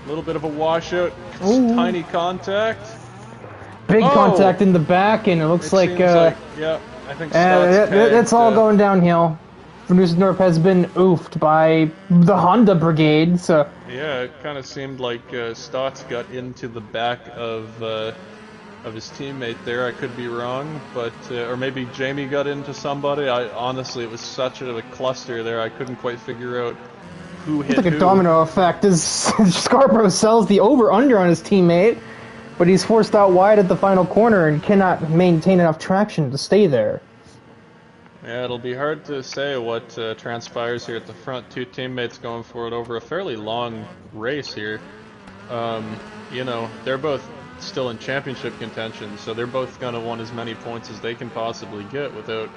A little bit of a washout. Tiny contact. Big contact in the back, and it looks like... yeah. I think it's all going downhill. Dusseldorf has been oofed by the Honda brigade, so... Yeah, it kind of seemed like Stotts got into the back of his teammate there. I could be wrong, but... or maybe Jamie got into somebody. Honestly, it was such a cluster there, I couldn't quite figure out who hit who. It's like a domino effect. As Scarborough sells the over-under on his teammate, but he's forced out wide at the final corner and cannot maintain enough traction to stay there. Yeah, it'll be hard to say what transpires here at the front. 2 teammates going for it over a fairly long race here. You know, they're both still in championship contention, so they're both going to want as many points as they can possibly get without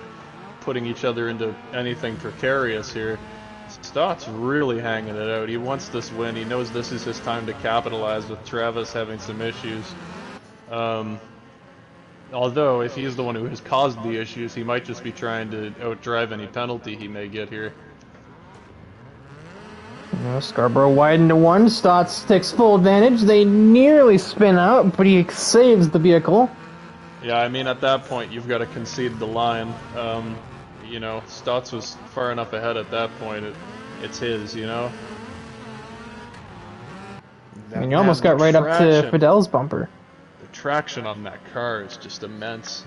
putting each other into anything precarious here. Stott's really hanging it out. He wants this win. He knows this is his time to capitalize with Travis having some issues. Although, if he's the one who has caused the issues, he might just be trying to outdrive any penalty he may get here. Scarborough wide into 1. Stotts takes full advantage. They nearly spin out, but he saves the vehicle. Yeah, I mean, at that point, you've got to concede the line. You know, Stotts was far enough ahead at that point. It's his, you know? And you almost got right up to Fidel's bumper. The traction on that car is just immense.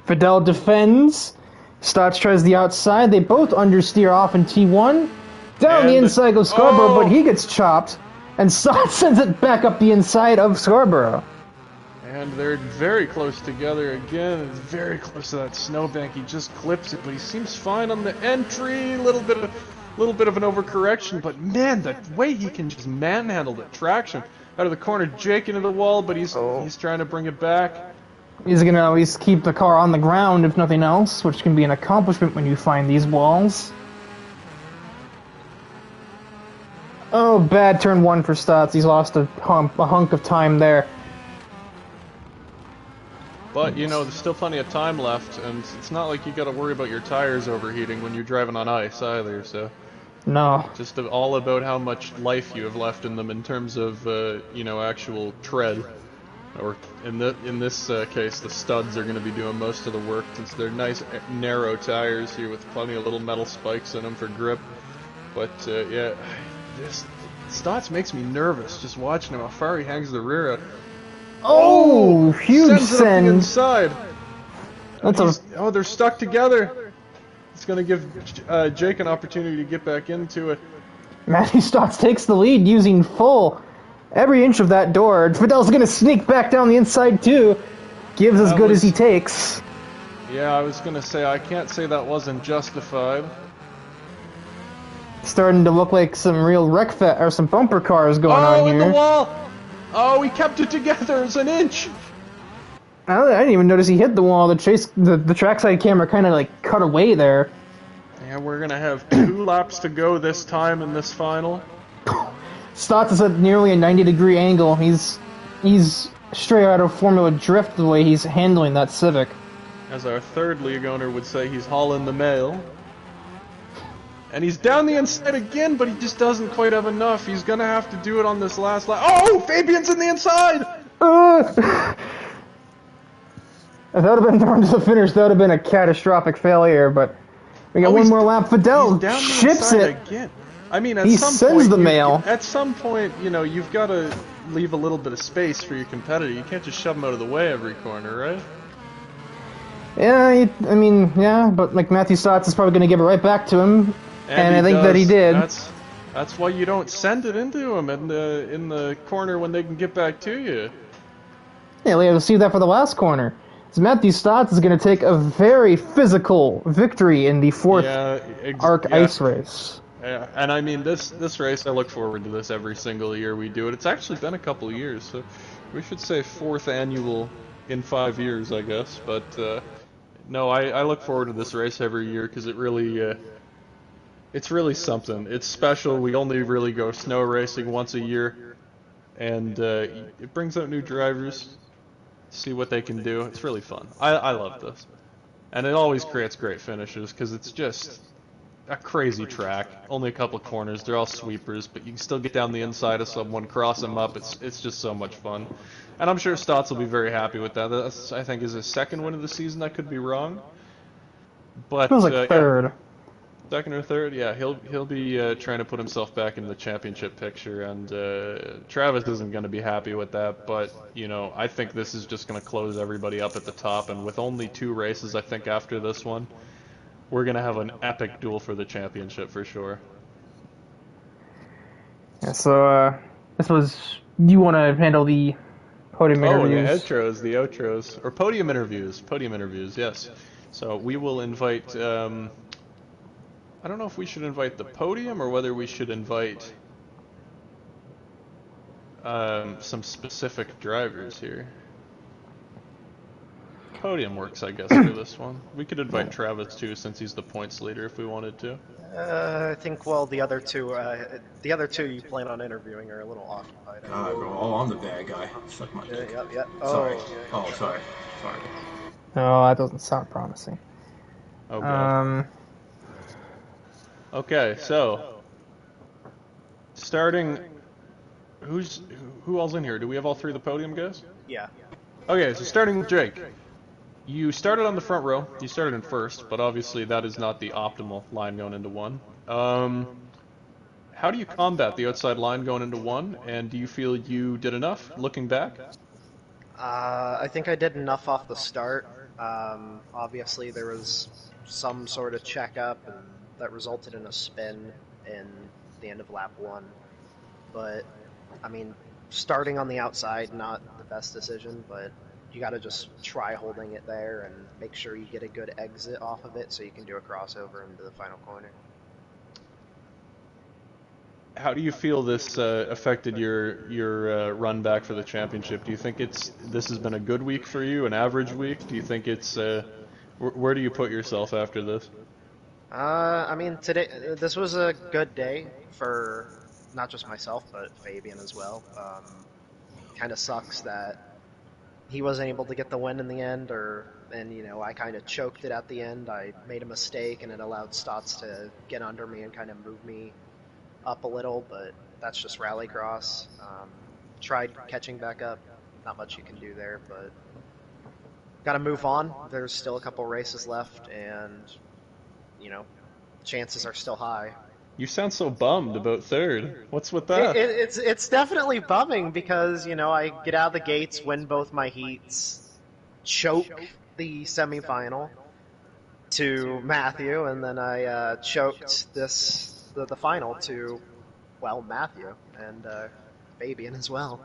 Fidel defends. Stotts tries the outside. They both understeer off in T1. Down the inside goes Scarborough, but he gets chopped. And Stotts sends it back up the inside of Scarborough. And they're very close together again. It's very close to that snowbank. He just clips it, but he seems fine on the entry. A little bit of an overcorrection, but man, the way he can just manhandle the traction out of the corner. Jake into the wall, but he's trying to bring it back. He's gonna at least keep the car on the ground, if nothing else, which can be an accomplishment when you find these walls. Oh, bad turn 1 for Stotts. He's lost a hunk of time there. But, you know, there's still plenty of time left, and it's not like you gotta worry about your tires overheating when you're driving on ice either, so... No. Just all about how much life you have left in them in terms of, you know, actual tread. Or, in this case, the studs are gonna be doing most of the work, since they're nice, narrow tires here with plenty of little metal spikes in them for grip. But, yeah, Stotts makes me nervous just watching him, how far he hangs the rear out. Oh, huge send. Inside. That's they're stuck together. It's going to give Jake an opportunity to get back into it. Matthew Stotts takes the lead using every inch of that door. Fidel's going to sneak back down the inside too. Gives as good as he takes. Yeah, I was going to say, I can't say that wasn't justified. Starting to look like some real or some bumper cars going on here. Oh, in the wall! Oh, he kept it together as an inch! I didn't even notice he hit the wall. The trackside camera kind of like cut away there. Yeah, we're gonna have 2 laps to go this time in this final. Stotts is at nearly a 90-degree angle. He's straight out of Formula Drift the way he's handling that Civic. As our third league owner would say, he's hauling the mail. And he's down the inside again, but he just doesn't quite have enough. He's gonna have to do it on this last lap. Oh, Fabian's in the inside! If that would have been thrown to the finish, that would have been a catastrophic failure, but we got one more lap. Fidel chips it. Again. I mean, He sends the mail. At some point, you know, you've got to leave a little bit of space for your competitor. You can't just shove them out of the way every corner, right? Yeah, I mean, yeah, but like Matthew Stotts is probably going to give it right back to him, and I think that he did. That's why you don't send it into him in the corner when they can get back to you. Yeah, we'll see that for the last corner. So Matthew Stotts is going to take a very physical victory in the fourth ARC ice race. Yeah, and I mean, this race, I look forward to this every single year we do it. It's actually been a couple years, so we should say 4th annual in 5 years, I guess. But no, I look forward to this race every year because it's really something. It's special. We only really go snow racing once a year, and it brings out new drivers, see what they can do. It's really fun. I love this, and it always creates great finishes because it's just a crazy track. Only a couple corners. They're all sweepers, but you can still get down the inside of someone, cross them up. It's just so much fun. And I'm sure Stotts will be very happy with that. That's, I think, is his 2nd win of the season. I could be wrong. But Feels like 3rd. Yeah. 2nd or 3rd, yeah. He'll be trying to put himself back into the championship picture, and Travis isn't going to be happy with that. But you know, I think this is just going to close everybody up at the top. And with only 2 races, I think after this one, we're going to have an epic duel for the championship for sure. Yeah, so this was, you want to handle the podium interviews? Oh, the outros, or podium interviews, yes. So we will invite, I don't know if we should invite the podium or whether we should invite some specific drivers here. Podium works, I guess, for this one. We could invite Travis too, since he's the points leader, if we wanted to. I think, well, the other two you plan on interviewing are a little occupied. Oh, I'm the bad guy. Suck my dick. Yep. Sorry. Oh, Oh, sorry. Oh, that doesn't sound promising. Oh, God. Okay, so starting, who all's in here? Do we have all 3 of the podium guys? yeah. Okay, so starting with Jake. You started on the front row. You started in 1st, but obviously that is not the optimal line going into 1. How do you combat the outside line going into 1, and do you feel you did enough looking back? I think I did enough off the start. Obviously there was some sort of checkup and that resulted in a spin in the end of lap 1. But, I mean, starting on the outside, not the best decision, but you gotta just try holding it there and make sure you get a good exit off of it so you can do a crossover into the final corner. How do you feel this affected your run back for the championship? Do you think this has been a good week for you, an average week? Do you think it's where do you put yourself after this? I mean, this was a good day for not just myself, but Fabian as well. Kind of sucks that he wasn't able to get the win in the end, and you know, I kind of choked it at the end. I made a mistake, and it allowed Stotts to get under me and kind of move me up a little, but that's just Rallycross. Tried catching back up. Not much you can do there, but gotta move on. There's still a couple races left, and you know, chances are still high. You sound so bummed about 3rd. What's with that? It's definitely bumming because, you know, I get out of the gates, win both my heats, choke the semifinal to Matthew, and then I choked the final to, well, Matthew and Fabian as well.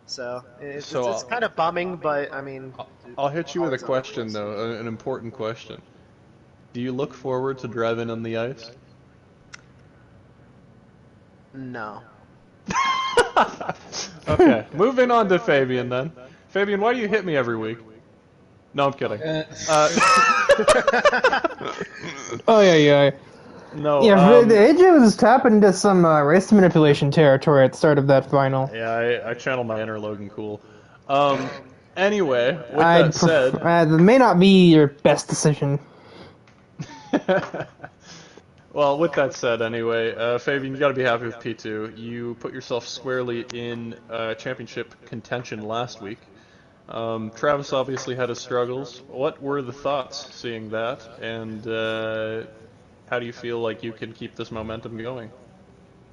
So it's kind of bumming, but I mean, I'll hit you with a question though, an important question. Do you look forward to driving on the ice? No. Okay, moving on to Fabian then. Fabian, why do you hit me every week? No, I'm kidding. Oh yeah. No. Yeah, AJ was tapping into some race manipulation territory at the start of that final. Yeah, I channeled my inner Logan Cool. Anyway, with that said, that may not be your best decision. Well, with that said, anyway, Fabian, you got to be happy with P2. You put yourself squarely in championship contention last week. Travis obviously had his struggles. What were the thoughts seeing that, and how do you feel like you can keep this momentum going?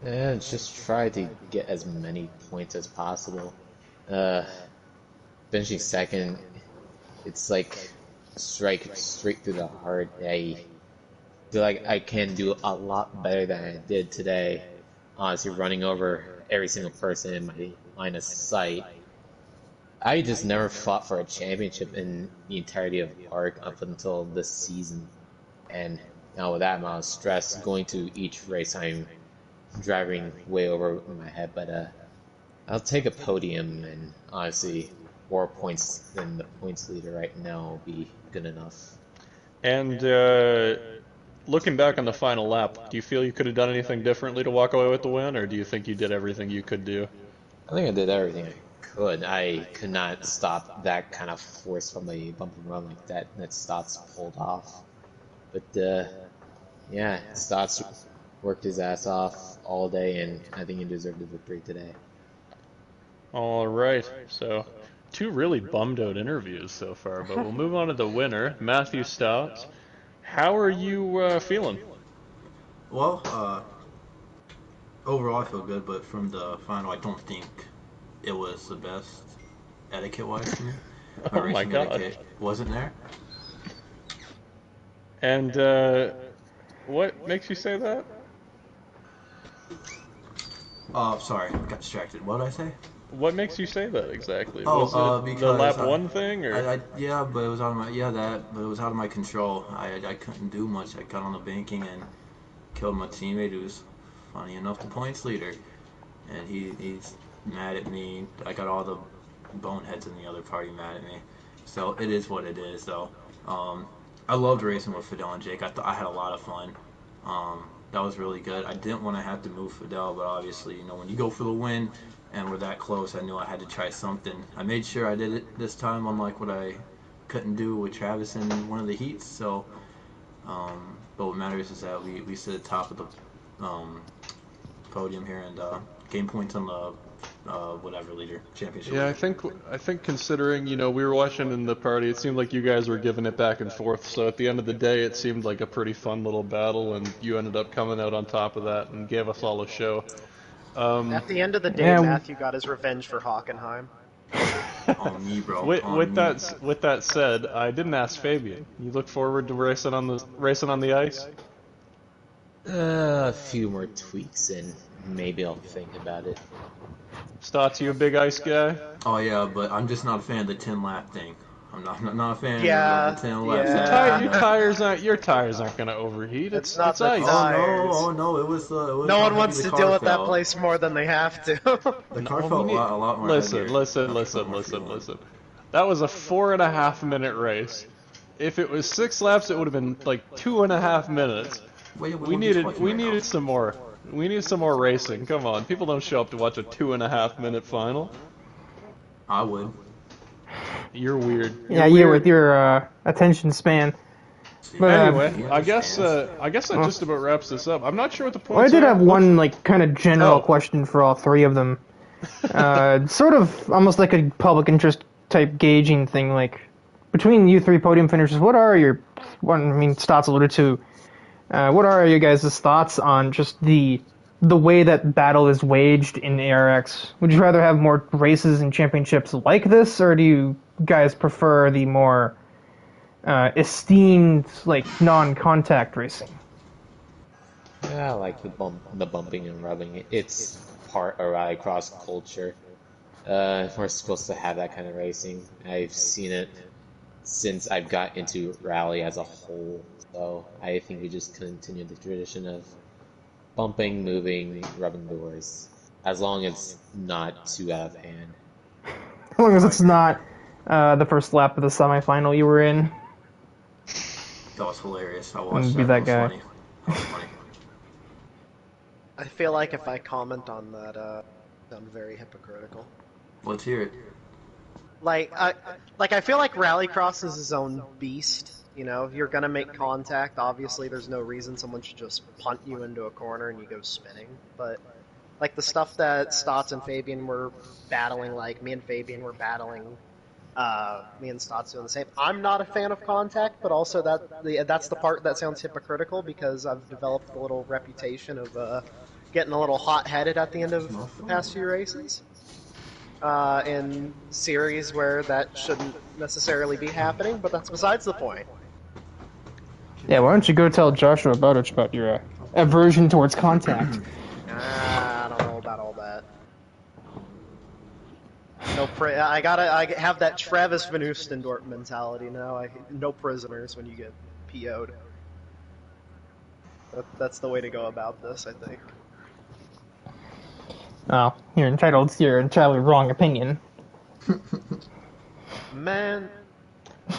And just try to get as many points as possible. Finishing second, it's like strike straight through the heart. I feel like I can do a lot better than I did today. Honestly, running over every single person in my line of sight. I just never fought for a championship in the entirety of Arc up until this season. And now with that amount of stress going to each race, I'm driving way over my head. But I'll take a podium, and honestly, more points than the points leader right now will be good enough. And looking back on the final lap, do you feel you could have done anything differently to walk away with the win, or do you think you did everything you could do? I think I did everything I could. I could not stop that kind of force from a bump and run like that Stotts pulled off. But yeah, Stotts worked his ass off all day, and I think he deserved the victory today. All right, so 2 really bummed out interviews so far, but we'll move on to the winner, Matthew Stotts. How are you feeling? Well, overall I feel good, but from the final, I don't think it was the best etiquette-wise for me. Oh my god. Etiquette wasn't there. And what makes you say that? Oh, sorry, I got distracted. What did I say? What makes you say that exactly? Oh, Was it because the lap 1 thing, or? yeah, but it was out of my but it was out of my control. I couldn't do much. I got on the banking and killed my teammate, who was funny enough the points leader, and he's mad at me. I got all the boneheads in the other party mad at me. So it is what it is, though. I loved racing with Fidel and Jake. I had a lot of fun. That was really good. I didn't want to have to move Fidel, but obviously, when you go for the win and we're that close, I knew I had to try something. I made sure I did it this time, unlike what I couldn't do with Travis in one of the heats. So, but what matters is that we sit at the top of the podium here and gain points on the whatever leader championship. Yeah, I think considering we were watching in the party, it seemed like you guys were giving it back and forth. So at the end of the day, it seemed like a pretty fun little battle, and you ended up coming out on top of that and gave us all a show. At the end of the day, Yeah. Matthew got his revenge for Hockenheim. On me, bro. With that said, I didn't ask Fabian. You look forward to racing on the ice? A few more tweaks, and maybe I'll think about it. Stotts, you a big ice guy? Oh yeah, but I'm just not a fan of the 10-lap thing. I'm not a fan Yeah, of the 10 laps. yeah. Your tires aren't gonna overheat. It's not the ice. tires. Oh no, it was No how one wants heavy to the deal car with that felt. place more than they have to. The car felt a lot more Listen. heavier. That was a 4.5 minute race. If it was 6 laps, it would have been like 2.5 minutes. Wait, We needed some more. We need some more racing. Come on, people don't show up to watch a 2.5 minute final. I would. You're weird. Yeah, you with your attention span. But, Anyway, I guess that just about wraps this up. I'm not sure what the points well, I did are. have one kind of general Oh. question for all 3 of them. Sort of almost like a public interest type gauging thing. Like between you 3 podium finishers, what are your? Stotts alluded to. What are you guys' thoughts on just the way that battle is waged in ARX? Would you rather have more races and championships like this, or do you guys prefer the more esteemed, non-contact racing? Yeah, I like the bumping and rubbing. It's part of Rallycross culture. We're supposed to have that kind of racing. I've seen it since I've got into rally as a whole. So I think we just continue the tradition of bumping, moving, rubbing doors, as long as it's not too out of hand. As long as it's not the first lap of the semifinal you were in. That was hilarious. I watched Be that guy. That was funny. I feel like if I comment on that, I sound very hypocritical. Let's hear it. I feel like Rallycross is his own beast. If you're gonna make contact, obviously there's no reason someone should just punt you into a corner and you go spinning. But the stuff that Stotts and Fabian were battling, me and Fabian were battling, me and Stotts doing the same. I'm not a fan of contact, but also that's the part that sounds hypocritical because I've developed a little reputation of getting a little hot-headed at the end of the past few races. In series where that shouldn't necessarily be happening, but that's besides the point. Yeah, why don't you go tell Joshua Bowditch about your aversion towards contact? I don't know about all that. No, I have that Travis Van Oostendorp mentality now. No prisoners when you get PO'd. That's the way to go about this, I think. Oh, you're entitled to your entirely wrong opinion. Man.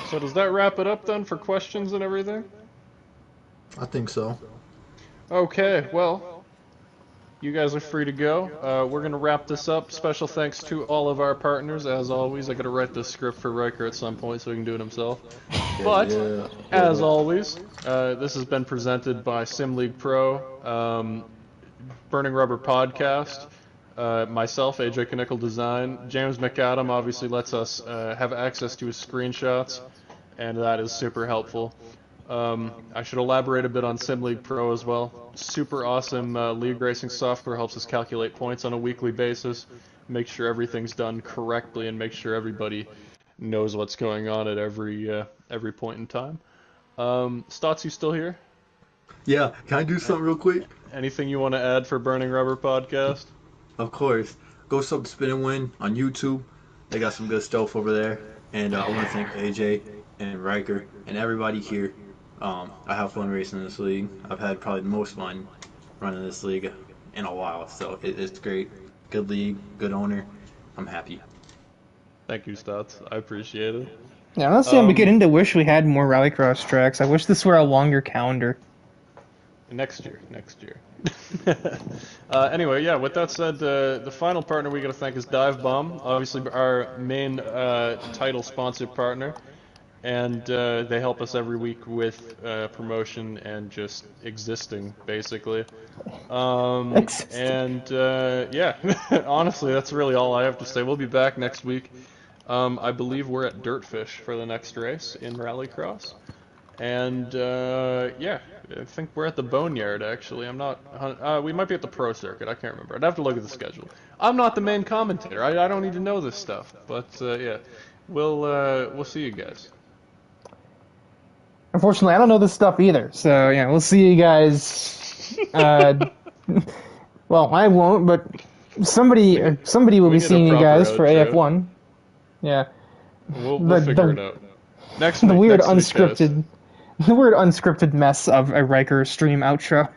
So does that wrap it up then for questions and everything? I think so. Okay, well, you guys are free to go. We're going to wrap this up. Special thanks to all of our partners, as always. I got to write this script for Riker at some point so he can do it himself. But, as always, this has been presented by Sim League Pro, Burning Rubber Podcast, myself, AJ Knickel Design. James McAdam obviously lets us have access to his screenshots, and that is super helpful. I should elaborate a bit on Sim League Pro as well. Super awesome league racing software, helps us calculate points on a weekly basis, make sure everything's done correctly, and make sure everybody knows what's going on at every point in time. Stotts, you still here? Yeah, can I do something real quick? Anything you want to add for Burning Rubber Podcast? Of course. Go sub Spin and Win on YouTube. They got some good stuff over there. And I want to thank AJ and Riker and everybody here. I have fun racing in this league. I've had probably the most fun running this league in a while. So it's great. Good league, good owner. I'm happy. Thank you, Stotts. I appreciate it. Yeah, honestly, I'm beginning to wish we had more Rallycross tracks. I wish this were a longer calendar. Next year. Anyway, yeah, with that said, the final partner we got to thank is DIVEBOMB, obviously our main title sponsored partner, and they help us every week with promotion and just existing, basically. And yeah, honestly, that's really all I have to say. We'll be back next week. I believe we're at Dirtfish for the next race in Rallycross. And, yeah, I think we're at the Boneyard, actually. I'm not, we might be at the Pro Circuit, I can't remember. I'd have to look at the schedule. I'm not the main commentator, I don't need to know this stuff. But, yeah, we'll see you guys. Unfortunately, I don't know this stuff either, so, yeah, we'll see you guys, well, I won't, but somebody will be seeing you guys for AF1. Yeah. We'll figure it out. Next week, the weird next week, unscripted mess of a Riker stream outro.